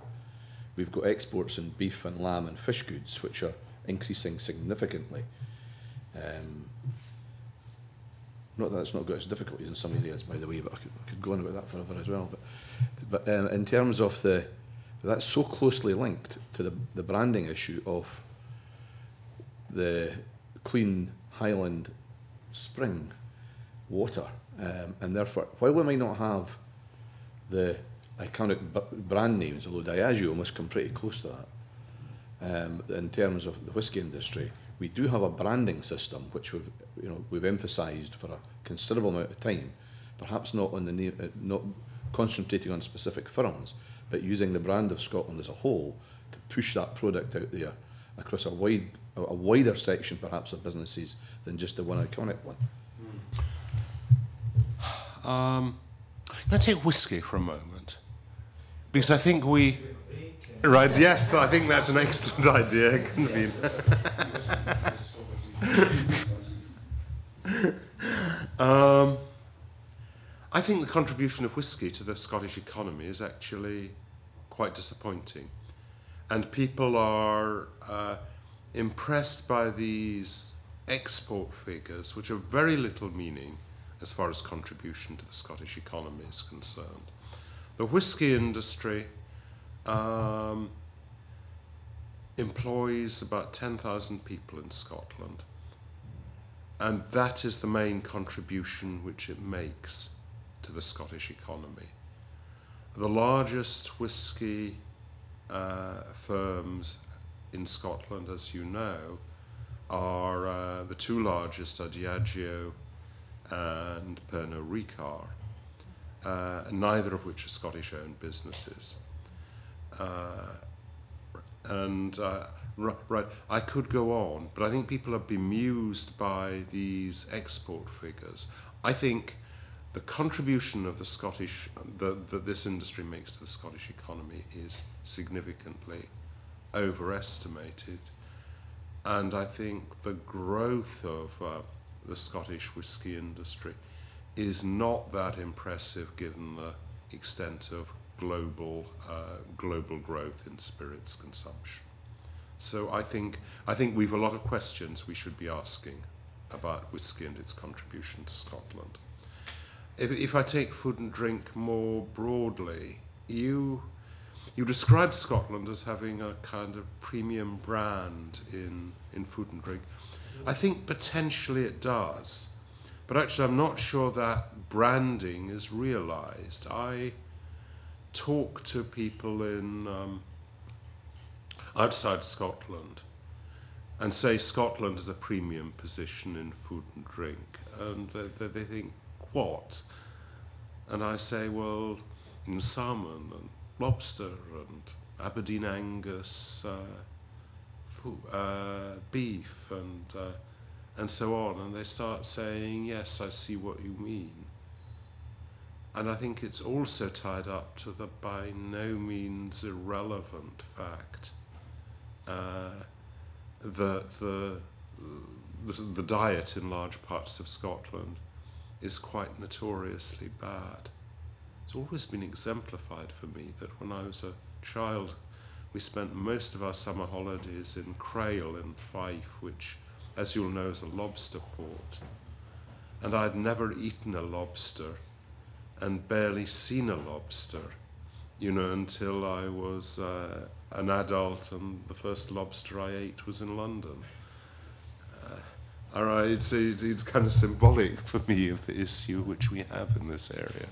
we've got exports in beef and lamb and fish goods, which are increasing significantly. Not that it's not got its difficulties in some areas, by the way, but I could go on about that forever as well. But in terms of that's so closely linked to the branding issue of the clean Highland spring water. And therefore, while we might not have the iconic brand names, although Diageo must come pretty close to that, in terms of the whisky industry, we do have a branding system which we've emphasised for a considerable amount of time, perhaps not on the name, not concentrating on specific firms, but using the brand of Scotland as a whole to push that product out there across a wider section, perhaps, of businesses than just the one iconic one. Can I take whiskey for a moment? Because I think Right, yes, I think that's an excellent idea. I think the contribution of whiskey to the Scottish economy is actually quite disappointing. And people are impressed by these export figures, which have very little meaning as far as contribution to the Scottish economy is concerned. The whisky industry employs about 10,000 people in Scotland, and that is the main contribution which it makes to the Scottish economy. The largest whisky firms in Scotland, as you know, are the two largest are Diageo and Pernod Ricard, neither of which are Scottish-owned businesses. Right, I could go on, but I think people are bemused by these export figures. I think the contribution of the Scottish, that this industry makes to the Scottish economy is significantly overestimated. And I think the growth of the Scottish whisky industry is not that impressive given the extent of global growth in spirits consumption. So I think we've a lot of questions we should be asking about whisky and its contribution to Scotland. If I take food and drink more broadly, you describe Scotland as having a kind of premium brand in food and drink. I think potentially it does, but actually I'm not sure that branding is realised. I talk to people in outside Scotland, and say Scotland has a premium position in food and drink, and they think, what? And I say, well, salmon and lobster and Aberdeen Angus, beef and so on, and they start saying, yes, I see what you mean. And I think it's also tied up to the by no means irrelevant fact that the diet in large parts of Scotland is quite notoriously bad. It's always been exemplified for me that when I was a child, we spent most of our summer holidays in Crail in Fife, which, as you'll know, is a lobster port. And I'd never eaten a lobster and barely seen a lobster, until I was an adult, and the first lobster I ate was in London. All right, it's kind of symbolic for me of the issue which we have in this area.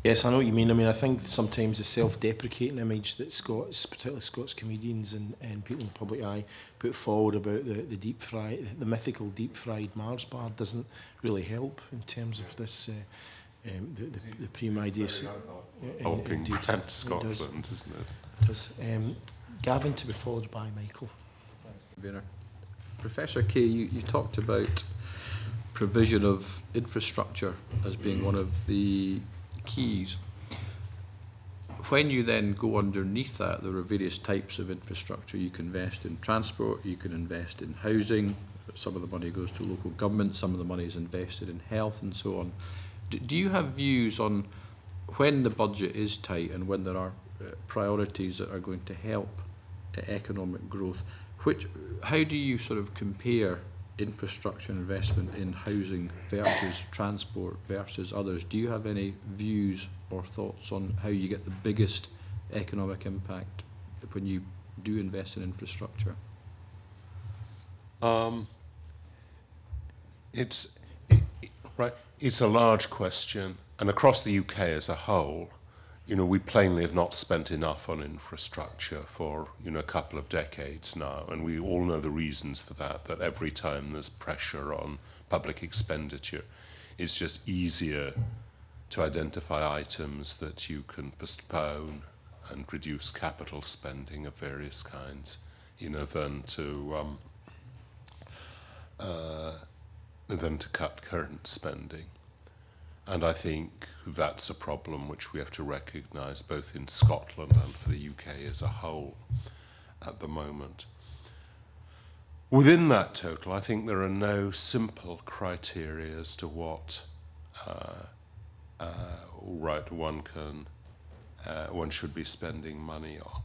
Yes, I know what you mean. I mean, I think sometimes the self-deprecating image that Scots, particularly Scots comedians and people in the public eye, put forward about the mythical deep-fried Mars bar doesn't really help in terms of this, the pre-ideas. Helping brand Scotland, isn't it? It does. Gavin, to be followed by Michael. Professor Kay, you talked about provision of infrastructure as being one of the keys. When you then go underneath that, there are various types of infrastructure. You can invest in transport, you can invest in housing, some of the money goes to local government, some of the money is invested in health and so on. Do you have views on when the budget is tight and when there are priorities that are going to help economic growth, how do you sort of compare infrastructure investment in housing versus transport versus others? Do you have any views or thoughts on how you get the biggest economic impact when you do invest in infrastructure? It's a large question, and across the UK as a whole, we plainly have not spent enough on infrastructure for, a couple of decades now, and we all know the reasons for that every time there's pressure on public expenditure, it's just easier to identify items that you can postpone and reduce capital spending of various kinds, than to cut current spending. And I think that's a problem which we have to recognise both in Scotland and for the UK as a whole at the moment. Within that total, I think there are no simple criteria as to what one should be spending money on.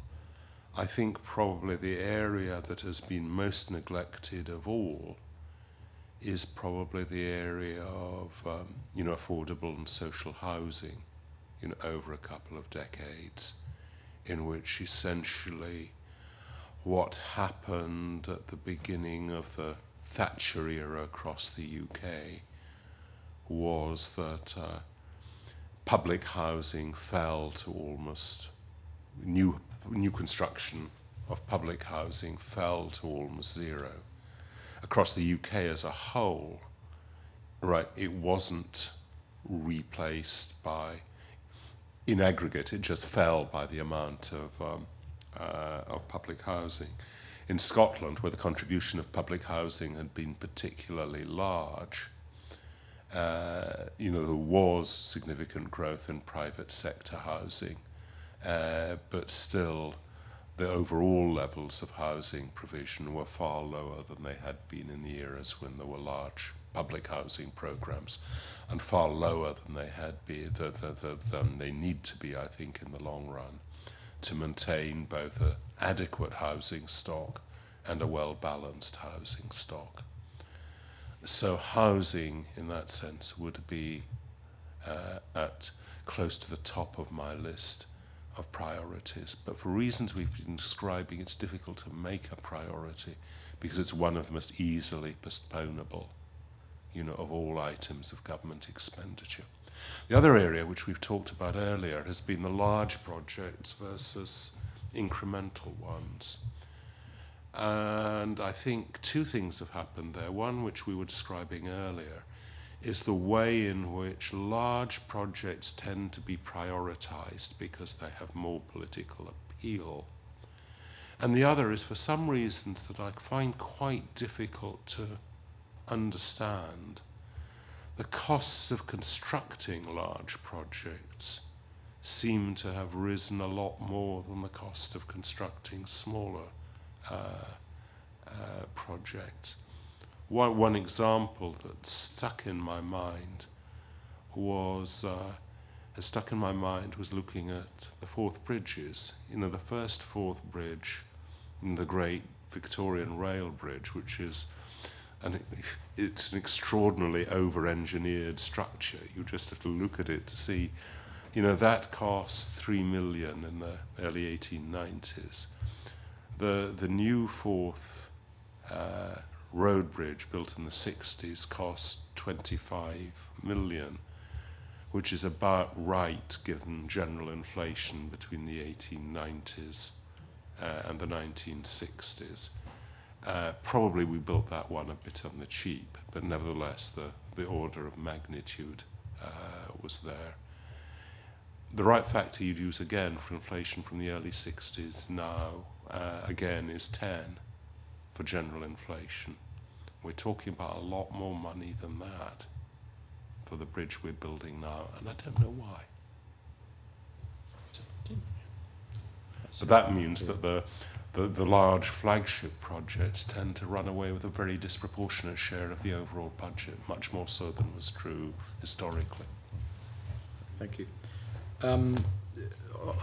I think probably the area that has been most neglected of all is probably the area of affordable and social housing, over a couple of decades, in which essentially what happened at the beginning of the Thatcher era across the UK was that public housing fell to almost new construction of public housing fell to almost zero. Across the UK as a whole, it wasn't replaced by, in aggregate, it just fell by the amount of public housing. In Scotland, where the contribution of public housing had been particularly large, there was significant growth in private sector housing, but still the overall levels of housing provision were far lower than they had been in the eras when there were large public housing programs, and far lower than they had been, than they need to be, I think, in the long run, to maintain both an adequate housing stock and a well-balanced housing stock. So housing, in that sense, would be at close to the top of my list of priorities, but for reasons we've been describing, it's difficult to make a priority because it's one of the most easily postponable, of all items of government expenditure. The other area which we've talked about earlier has been the large projects versus incremental ones. And I think two things have happened there. One, which we were describing earlier, is the way in which large projects tend to be prioritized because they have more political appeal. And the other is, for some reasons that I find quite difficult to understand, the costs of constructing large projects seem to have risen a lot more than the cost of constructing smaller projects. One example that stuck in my mind was looking at the Forth bridges. You know, the first Forth bridge, the great Victorian rail bridge, which is it's an extraordinarily over-engineered structure. You just have to look at it to see, you know, that cost $3 million in the early 1890s. The new Forth road bridge, built in the 60s, cost $25 million, which is about right given general inflation between the 1890s and the 1960s. Probably we built that one a bit on the cheap, but nevertheless the order of magnitude was there. The right factor you'd use again for inflation from the early 60s now, again, is 10 for general inflation. We're talking about a lot more money than that for the bridge we're building now, and I don't know why. But that means that the large flagship projects tend to run away with a very disproportionate share of the overall budget, much more so than was true historically. Thank you. On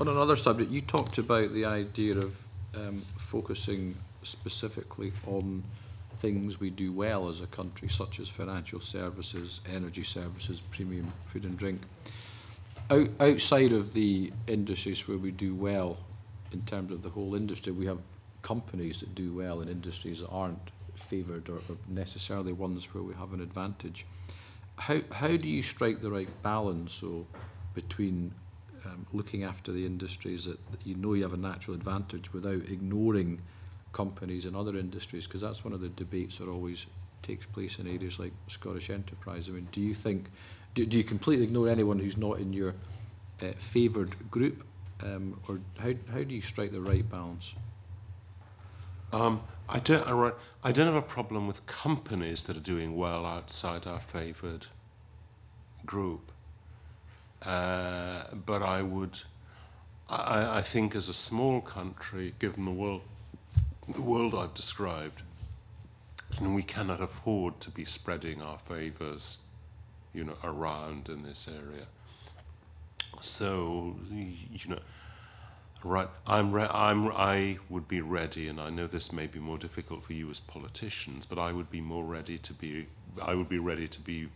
another subject, you talked about the idea of focusing specifically on things we do well as a country, such as financial services, energy services, premium food and drink. Outside of the industries where we do well, in terms of the whole industry, we have companies that do well in industries that aren't favoured or necessarily ones where we have an advantage. How do you strike the right balance between looking after the industries that you know you have a natural advantage without ignoring companies in other industries? Because that's one of the debates that always takes place in areas like Scottish Enterprise. I mean, do you think, do you completely ignore anyone who's not in your favoured group? Or how do you strike the right balance? I don't have a problem with companies that are doing well outside our favoured group. But I think as a small country, given the world I've described, we cannot afford to be spreading our favours, around in this area. So, right, I would be ready, and I know this may be more difficult for you as politicians, but I would be ready to be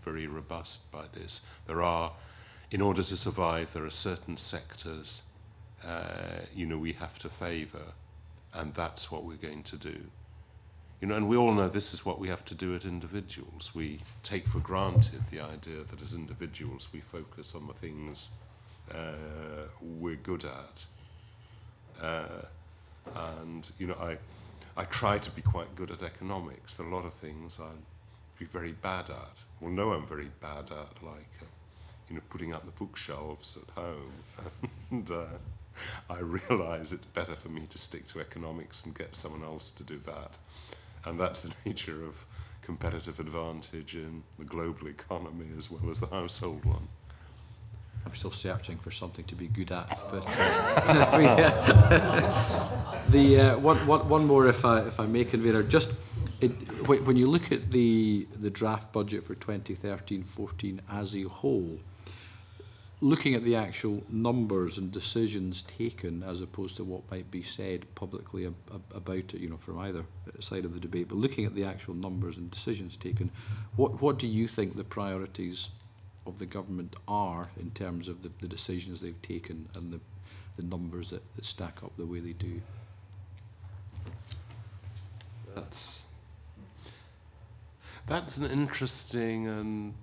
very robust by this. In order to survive, there are certain sectors, we have to favour, and that's what we're going to do. And we all know this is what we have to do as individuals. We take for granted the idea that as individuals we focus on the things we're good at. I try to be quite good at economics. There are a lot of things I'd be very bad at. Well, no, I'm very bad at, like, putting up the bookshelves at home. And I realise it's better for me to stick to economics and get someone else to do that. And that's the nature of competitive advantage in the global economy as well as the household one. I'm still searching for something to be good at. But one more, if I may, Convener. Just when you look at the draft budget for 2013-14 as a whole, looking at the actual numbers and decisions taken as opposed to what might be said publicly about it, from either side of the debate, but looking at the actual numbers and decisions taken, what do you think the priorities of the government are in terms of the decisions they've taken and the numbers that stack up the way they do? That's an interesting and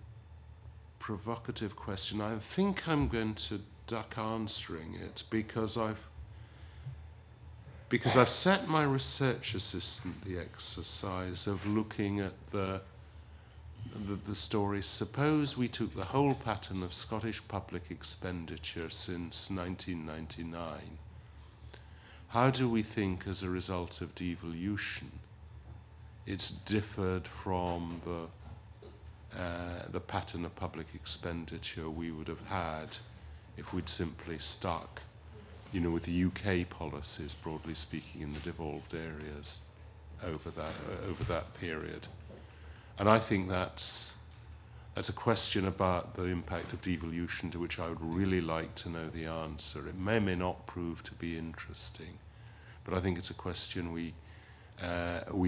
provocative question. I think I'm going to duck answering it because because I've set my research assistant the exercise of looking at the stories. Suppose we took the whole pattern of Scottish public expenditure since 1999. How do we think, as a result of devolution, it's differed from the pattern of public expenditure we would have had if we'd simply stuck, you know, with the UK policies, broadly speaking, in the devolved areas over that period? And I think that's a question about the impact of devolution to which I would really like to know the answer. It may or may not prove to be interesting, but I think it's a question we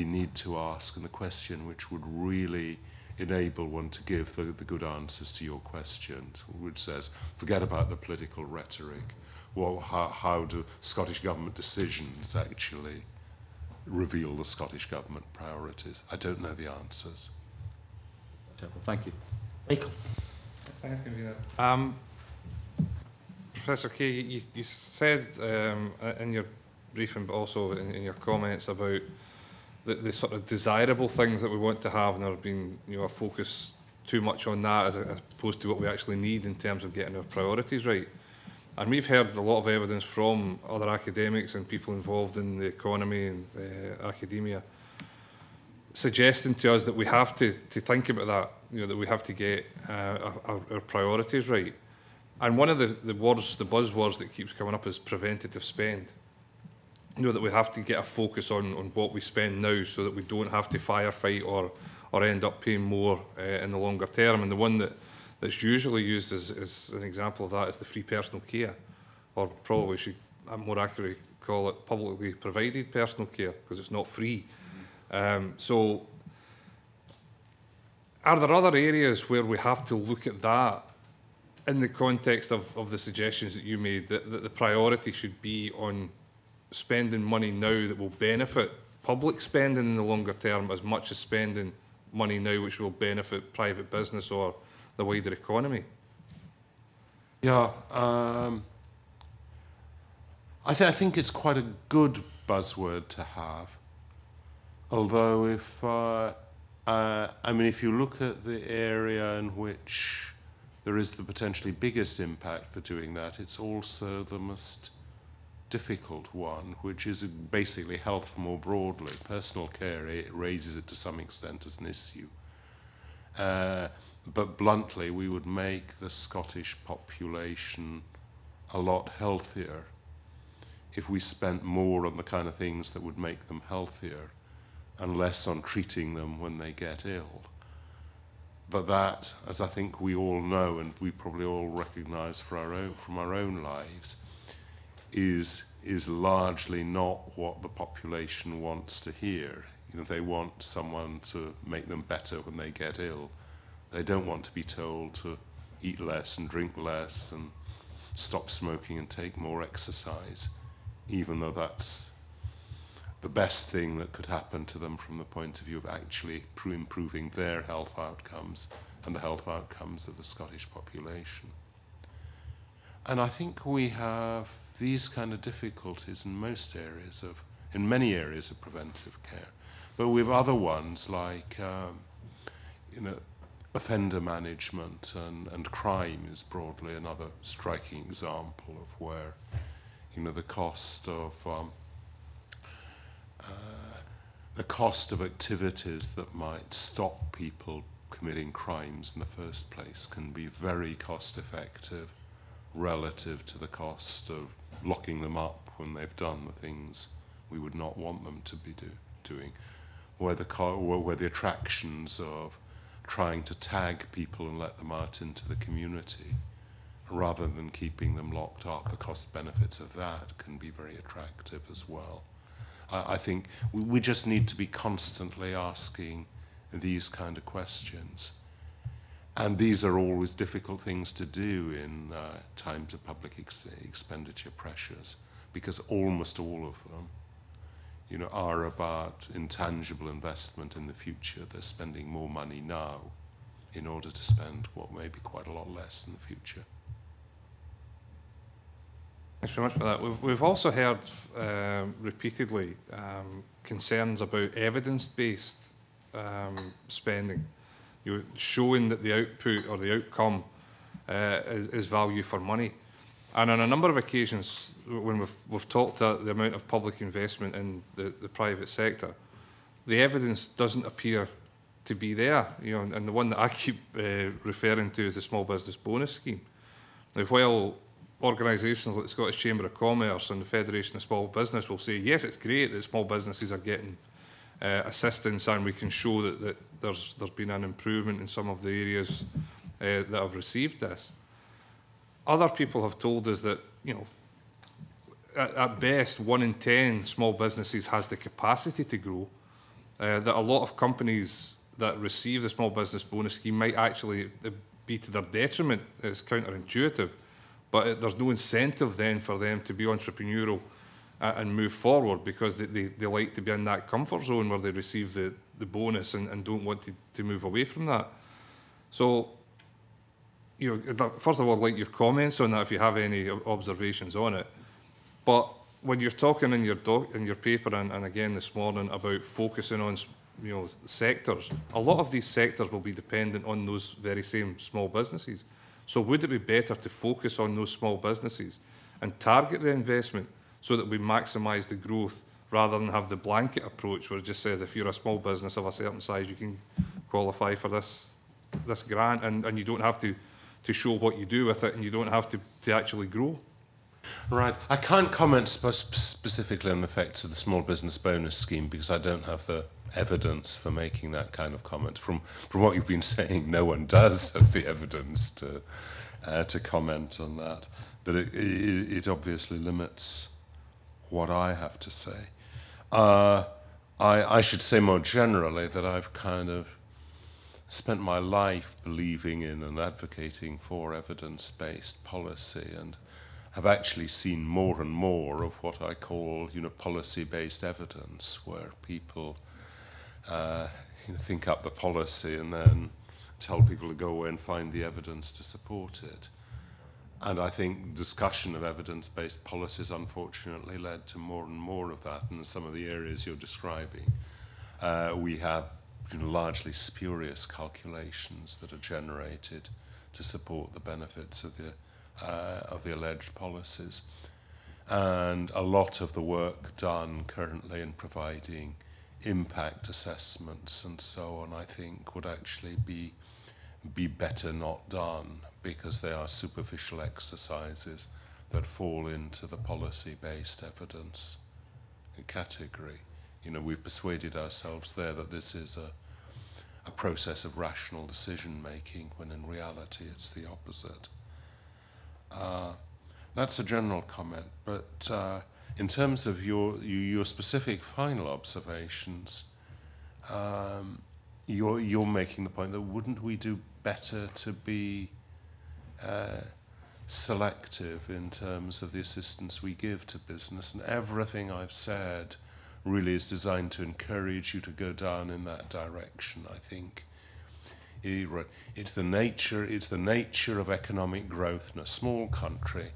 need to ask, and the question which would really enable one to give the good answers to your questions, which says, forget about the political rhetoric. Well, how do Scottish Government decisions actually reveal the Scottish Government priorities? I don't know the answers. Thank you. Michael. Thank you, Convener. Professor Kay, you said in your briefing, but also in your comments about the sort of desirable things that we want to have, and there have been, you know, a focus too much on that as opposed to what we actually need in terms of getting our priorities right. And we've heard a lot of evidence from other academics and people involved in the economy and academia suggesting to us that we have to think about that, you know, that we have to get our priorities right. And one of the buzzwords that keeps coming up is preventative spend. You know, that we have to get a focus on what we spend now so that we don't have to firefight or end up paying more in the longer term. And the one that's usually used as an example of that is the free personal care, or probably should more accurately call it publicly provided personal care, because it's not free. So are there other areas where we have to look at that in the context of the suggestions that you made, that the priority should be on spending money now that will benefit public spending in the longer term as much as spending money now which will benefit private business or the wider economy? Yeah, I think it's quite a good buzzword to have. Although if you look at the area in which there is the potentially biggest impact for doing that, it's also the most difficult one, which is basically health more broadly. Personal care, it raises it to some extent as an issue. But bluntly, we would make the Scottish population a lot healthier if we spent more on the kind of things that would make them healthier and less on treating them when they get ill. But that, as I think we all know, and we probably all recognize from our own lives, is largely not what the population wants to hear. You know, they want someone to make them better when they get ill. They don't want to be told to eat less and drink less and stop smoking and take more exercise, even though that's the best thing that could happen to them from the point of view of actually improving their health outcomes and the health outcomes of the Scottish population. And I think we have these kind of difficulties in many areas of preventive care. But we have other ones like, offender management and crime is broadly another striking example of where, the cost of activities that might stop people committing crimes in the first place can be very cost effective relative to the cost of locking them up when they've done the things we would not want them to be doing, where the attractions of trying to tag people and let them out into the community rather than keeping them locked up, the cost benefits of that can be very attractive as well. I think we just need to be constantly asking these kind of questions. And these are always difficult things to do in times of public expenditure pressures, because almost all of them, are about intangible investment in the future. They're spending more money now in order to spend what may be quite a lot less in the future. Thanks very much for that. We've also heard repeatedly concerns about evidence-based spending, showing that the output or the outcome is value for money. And on a number of occasions, when we've talked about the amount of public investment in the private sector, the evidence doesn't appear to be there. And the one that I keep referring to is the Small Business Bonus Scheme. Now, while organisations like the Scottish Chamber of Commerce and the Federation of Small Business will say, yes, it's great that small businesses are getting assistance and we can show that there's been an improvement in some of the areas that have received this. Other people have told us that, at best, 1 in 10 small businesses has the capacity to grow, that a lot of companies that receive the Small Business Bonus Scheme might actually be to their detriment. It's counterintuitive. But there's no incentive then for them to be entrepreneurial and move forward because they like to be in that comfort zone where they receive the bonus and don't want to move away from that. So, first of all, I'd like your comments on that if you have any observations on it. But when you're talking in your paper and again this morning about focusing on sectors, a lot of these sectors will be dependent on those very same small businesses. So would it be better to focus on those small businesses and target the investment so that we maximise the growth rather than have the blanket approach where it just says if you're a small business of a certain size you can qualify for this grant and you don't have to show what you do with it and you don't have to actually grow? Right. I can't comment specifically on the effects of the Small Business Bonus Scheme because I don't have the evidence for making that kind of comment. From what you've been saying, no one does have the evidence to comment on that. But it obviously limits what I have to say. I should say more generally that I've kind of spent my life believing in and advocating for evidence-based policy and have actually seen more and more of what I call, policy-based evidence, where people think up the policy and then tell people to go away and find the evidence to support it. And I think discussion of evidence-based policies unfortunately led to more and more of that. And in some of the areas you're describing, we have largely spurious calculations that are generated to support the benefits of the alleged policies. And a lot of the work done currently in providing impact assessments and so on, I think, would actually be better not done because they are superficial exercises that fall into the policy-based evidence category. We've persuaded ourselves there that this is a process of rational decision-making when in reality it's the opposite. That's a general comment, but in terms of your specific final observations, you're making the point that wouldn't we do better to be selective in terms of the assistance we give to business, and everything I've said really is designed to encourage you to go down in that direction. I think it's the nature of economic growth in a small country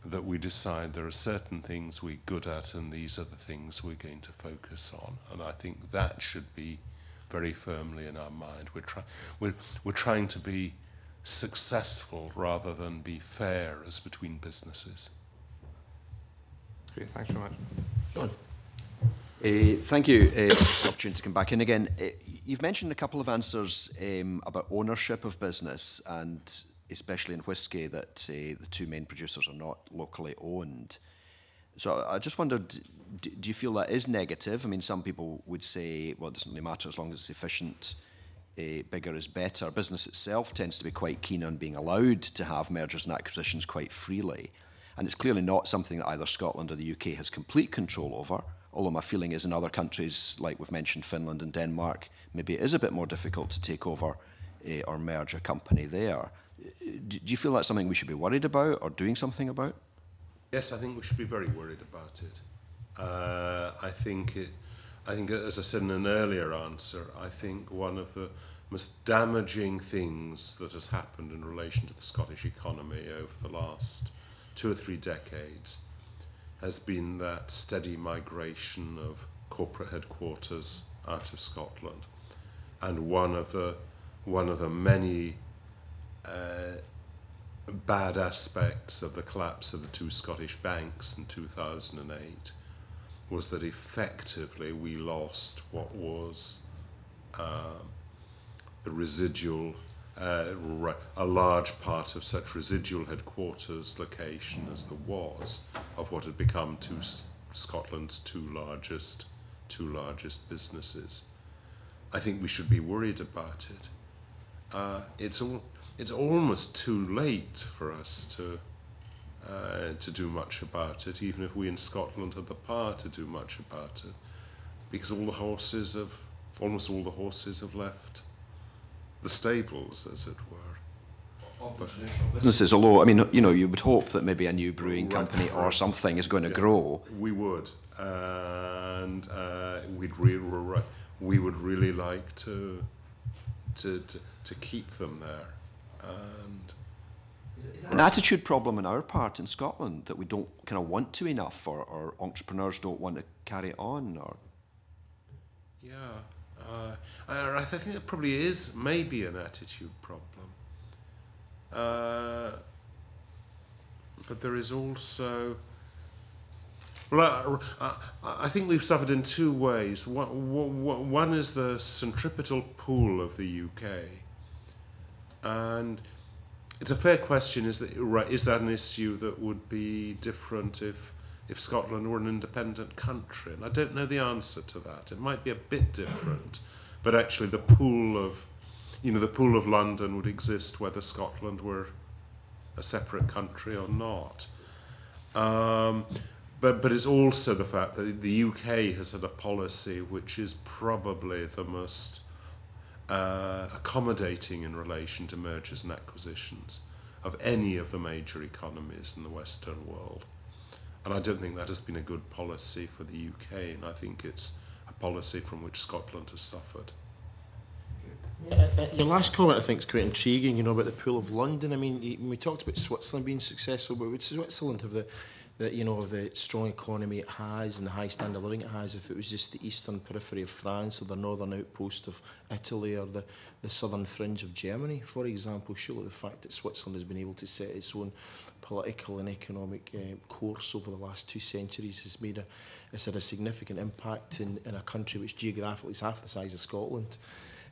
that we decide there are certain things we're good at and these are the things we're going to focus on. And I think that should be very firmly in our mind. We're trying to be successful rather than be fair as between businesses. Great, thanks very much. John. Thank you for the opportunity to come back in again. You've mentioned a couple of answers about ownership of business, and especially in whisky, that the two main producers are not locally owned. So I just wondered, do you feel that is negative? I mean, some people would say, well, it doesn't really matter as long as it's efficient, bigger is better. Business itself tends to be quite keen on being allowed to have mergers and acquisitions quite freely. And it's clearly not something that either Scotland or the UK has complete control over, although my feeling is in other countries, like we've mentioned Finland and Denmark, maybe it is a bit more difficult to take over or merge a company there. Do you feel that's something we should be worried about or doing something about? Yes, I think we should be very worried about it. I think, as I said in an earlier answer, I think one of the most damaging things that has happened in relation to the Scottish economy over the last 2 or 3 decades has been that steady migration of corporate headquarters out of Scotland. And one of the many bad aspects of the collapse of the 2 Scottish banks in 2008 was that effectively we lost what was the residual, a large part of such residual headquarters location as there was of what had become Scotland's two largest businesses. I think we should be worried about it. It's almost too late for us to do much about it, even if we in Scotland had the power to do much about it, because almost all the horses have left the stables, as it were. Businesses, although, I mean, you know, you would hope that maybe a new brewing company or something is going to grow. We would, and we would really like to keep them there. And an attitude problem on our part in Scotland that we don't kind of want to enough, or entrepreneurs don't want to carry it on, or I think it probably is maybe an attitude problem, but there is also. Well, I think we've suffered in 2 ways. One is the centripetal pool of the UK, and it's a fair question. Is that an issue that would be different if Scotland were an independent country? And I don't know the answer to that. It might be a bit different, but actually the pool of London would exist whether Scotland were a separate country or not. But it's also the fact that the UK has had a policy which is probably the most accommodating in relation to mergers and acquisitions of any of the major economies in the Western world. And I don't think that has been a good policy for the UK, and I think it's a policy from which Scotland has suffered. Your last comment, I think, is quite intriguing, about the pool of London. I mean, we talked about Switzerland being successful, but would Switzerland have the strong economy it has and the high standard of living it has if it was just the eastern periphery of France or the northern outpost of Italy or the southern fringe of Germany, for example? Surely the fact that Switzerland has been able to set its own political and economic course over the last 2 centuries has had a significant impact in a country which geographically is half the size of Scotland,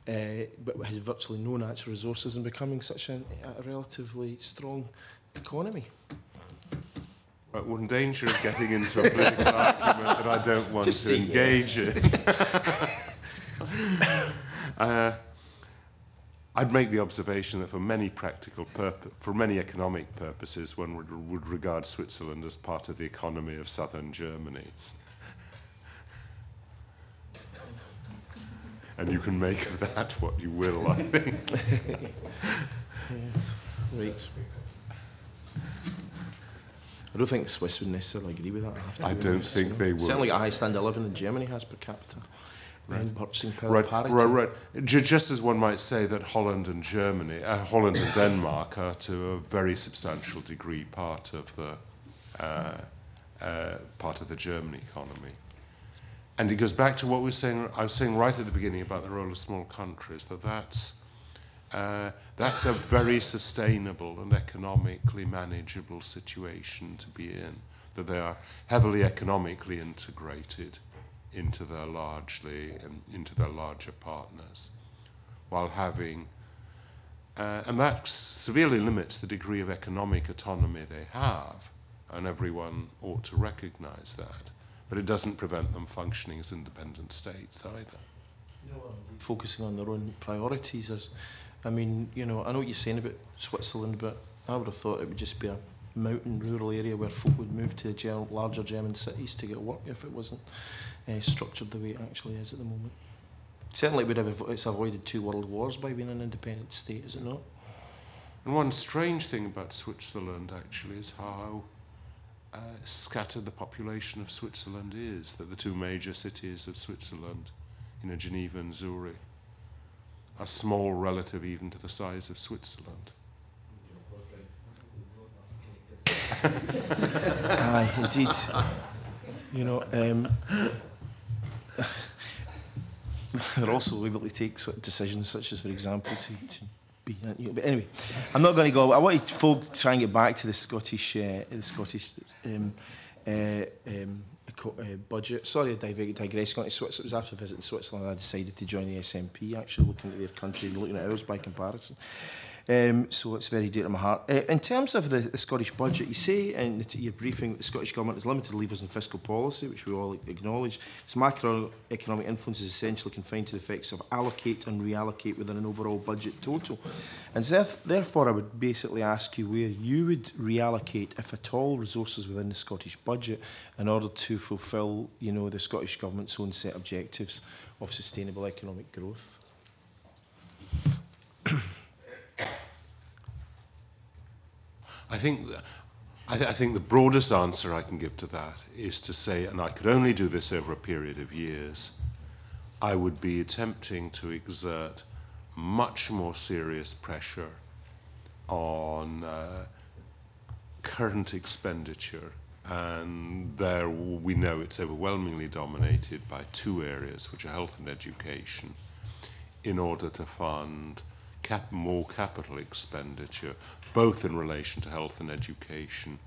but has virtually no natural resources and becoming such a relatively strong economy. Right, we're in danger of getting into a political argument that I don't want to engage in. I'd make the observation that for many economic purposes, one would regard Switzerland as part of the economy of southern Germany. And you can make of that what you will, I think. Yes, right. I don't think the Swiss would necessarily agree with that. I don't think they would. Certainly got a high standard of living than Germany has per capita. Right. And purchasing power parity. Right. Just as one might say that Holland and Denmark are to a very substantial degree part of the German economy. And it goes back to what I was saying right at the beginning about the role of small countries, that's a very sustainable and economically manageable situation to be in, that they are heavily economically integrated into their larger partners, while having, and that severely limits the degree of economic autonomy they have, and everyone ought to recognize that. But it doesn't prevent them functioning as independent states either. Focusing on their own priorities. I know what you're saying about Switzerland, but I would have thought it would just be a mountain rural area where folk would move to larger German cities to get work if it wasn't structured the way it actually is at the moment. Certainly it's avoided 2 world wars by being an independent state, is it not? And one strange thing about Switzerland actually is how scattered the population of Switzerland is, that the 2 major cities of Switzerland, Geneva and Zurich, are small relative even to the size of Switzerland. Aye, indeed. You know, they're also able to take sort of decisions such as, for example, to be. You know, but anyway, I'm not going to go. I want to try and get back to the Scottish budget. Sorry, I digressed on to Switzerland. It was after visiting Switzerland I decided to join the SNP, actually looking at their country and looking at ours by comparison. So it's very dear to my heart. In terms of the Scottish budget, you say in your briefing that the Scottish Government has limited levers in fiscal policy, which we all acknowledge. Its macroeconomic influence is essentially confined to the effects of allocate and reallocate within an overall budget total. And therefore, I would basically ask you where you would reallocate, if at all, resources within the Scottish budget in order to fulfil, you know, the Scottish Government's own set objectives of sustainable economic growth. I think the broadest answer I can give to that is to say, and I could only do this over a period of years, I would be attempting to exert much more serious pressure on current expenditure, and there we know it's overwhelmingly dominated by two areas, which are health and education, in order to fund more capital expenditure, both in relation to health and education,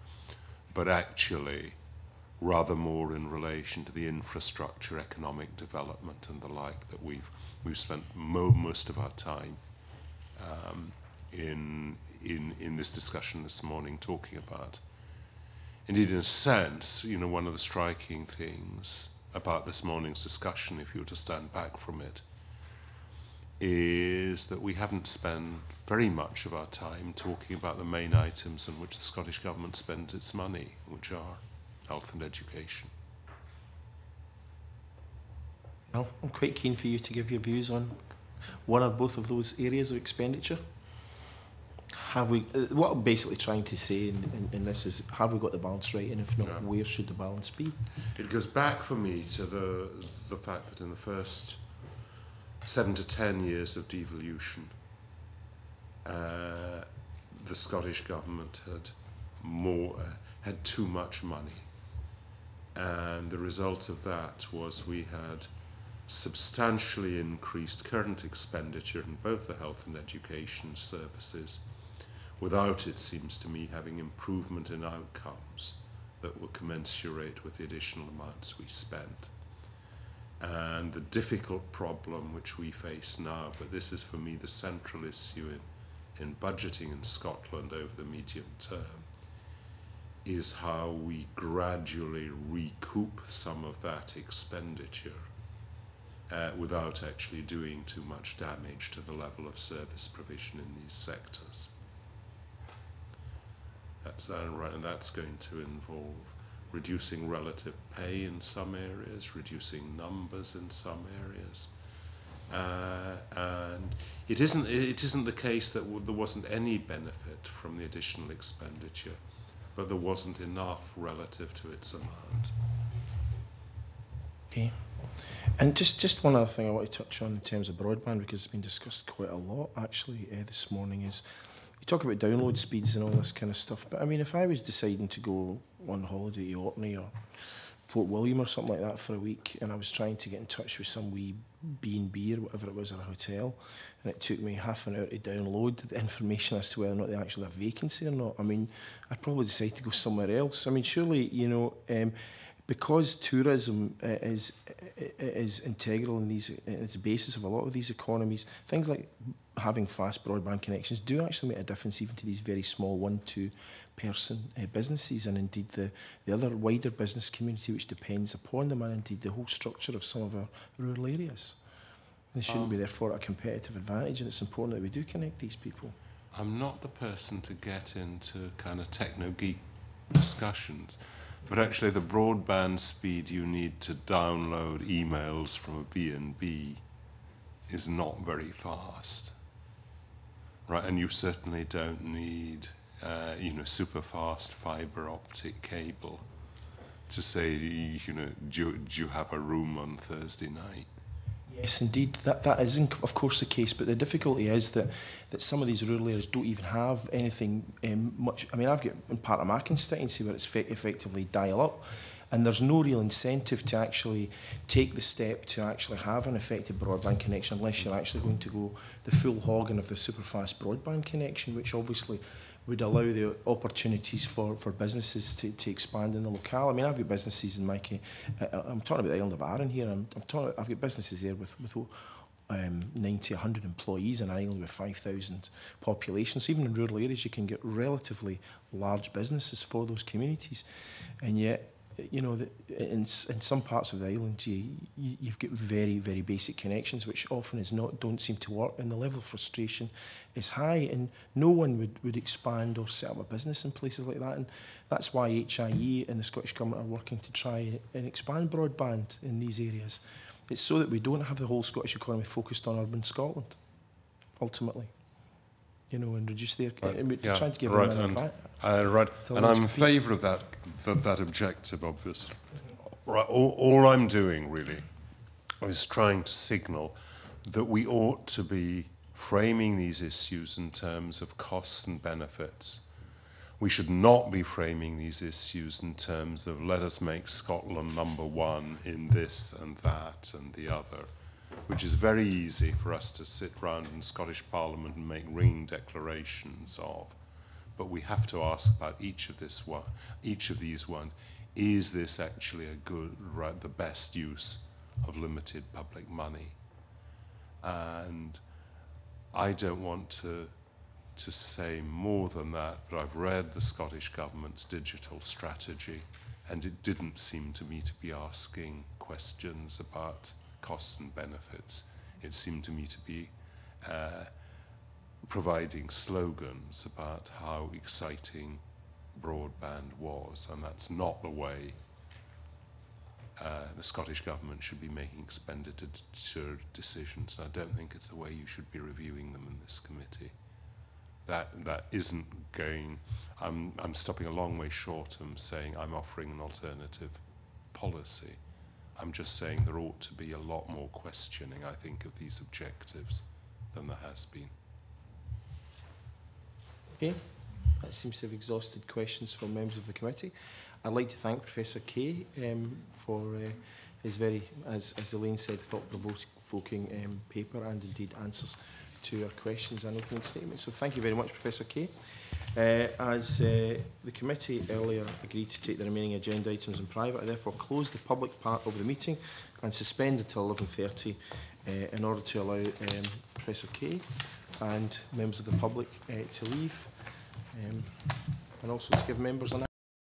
but actually rather more in relation to the infrastructure, economic development and the like that we've spent most of our time in this discussion this morning talking about. Indeed, in a sense, you know, one of the striking things about this morning's discussion, if you were to stand back from it, is that we haven't spent very much of our time talking about the main items on which the Scottish Government spends its money, which are health and education. Well, I'm quite keen for you to give your views on one or both of those areas of expenditure. Have we? What I'm basically trying to say in this is, have we got the balance right, and if not, where should the balance be? It goes back for me to the fact that in the first 7 to 10 years of devolution, the Scottish Government had too much money, and the result of that was we had substantially increased current expenditure in both the health and education services, without, it seems to me, having improvement in outcomes that were commensurate with the additional amounts we spent. And the difficult problem which we face now, but this is for me the central issue in budgeting in Scotland over the medium term, is how we gradually recoup some of that expenditure without actually doing too much damage to the level of service provision in these sectors. And that's going to involve reducing relative pay in some areas, reducing numbers in some areas. And it isn't the case that there wasn't any benefit from the additional expenditure, but there wasn't enough relative to its amount. Okay. And just one other thing I want to touch on in terms of broadband, because it's been discussed quite a lot actually this morning, is you talk about download speeds and all this kind of stuff, but I mean, if I was deciding to go on holiday to Orkney or Fort William or something like that for a week, and I was trying to get in touch with some wee B&B or whatever it was at a hotel, and it took me half an hour to download the information as to whether or not they actually have vacancy or not, I mean, I'd probably decide to go somewhere else. I mean, surely, you know, because tourism is integral in these, it's the basis of a lot of these economies, things like having fast broadband connections do actually make a difference even to these very small 1-2 person businesses, and indeed the other wider business community which depends upon them, and indeed the whole structure of some of our rural areas. They shouldn't be therefore at a competitive advantage, and it's important that we do connect these people. I'm not the person to get into kind of techno-geek discussions, but actually the broadband speed you need to download emails from a B&B is not very fast, right? And you certainly don't need, you know, super fast fiber optic cable to say, you know, do you have a room on Thursday night? Yes, indeed. That is, of course, the case. But the difficulty is that some of these rural areas don't even have anything much. I mean, I've got in part of my constituency where it's effectively dial-up, and there's no real incentive to actually take the step to actually have an effective broadband connection unless you're actually going to go the full hogging of the super-fast broadband connection, which obviously would allow the opportunities for businesses to expand in the locale. I mean, I've got businesses in my I'm talking about the island of Arran here. I've got businesses there with 90, 100 employees in an island with 5,000 population. So even in rural areas, you can get relatively large businesses for those communities. And yet, you know, in some parts of the island, you've got very, very basic connections, which often don't seem to work, and the level of frustration is high, and no one would expand or set up a business in places like that. And that's why HIE and the Scottish Government are working to try and expand broadband in these areas. It's so that we don't have the whole Scottish economy focused on urban Scotland, ultimately. You know, and reduce their... trying to give them an advantage. Right, and I'm in favour of that objective, obviously. Right, all I'm doing, really, is trying to signal that we ought to be framing these issues in terms of costs and benefits. We should not be framing these issues in terms of let us make Scotland #1 in this and that and the other, which is very easy for us to sit round in Scottish Parliament and make ringing declarations of. But we have to ask about each of these ones. Is this actually the best use of limited public money? And I don't want to say more than that, but I've read the Scottish Government's digital strategy, and it didn't seem to me to be asking questions about costs and benefits. It seemed to me to be providing slogans about how exciting broadband was, and that's not the way the Scottish Government should be making expenditure decisions. And I don't think it's the way you should be reviewing them in this committee. That isn't going... I'm stopping a long way short of saying I'm offering an alternative policy. I'm just saying there ought to be a lot more questioning, I think, of these objectives than there has been. Okay, that seems to have exhausted questions from members of the committee. I'd like to thank Professor Kay for his very, as Elaine said, thought-provoking paper and indeed answers to our questions and opening statements. So thank you very much, Professor Kay. As the committee earlier agreed to take the remaining agenda items in private, I therefore close the public part of the meeting and suspend until 11:30 in order to allow Professor Kay and members of the public to leave, and also to give members an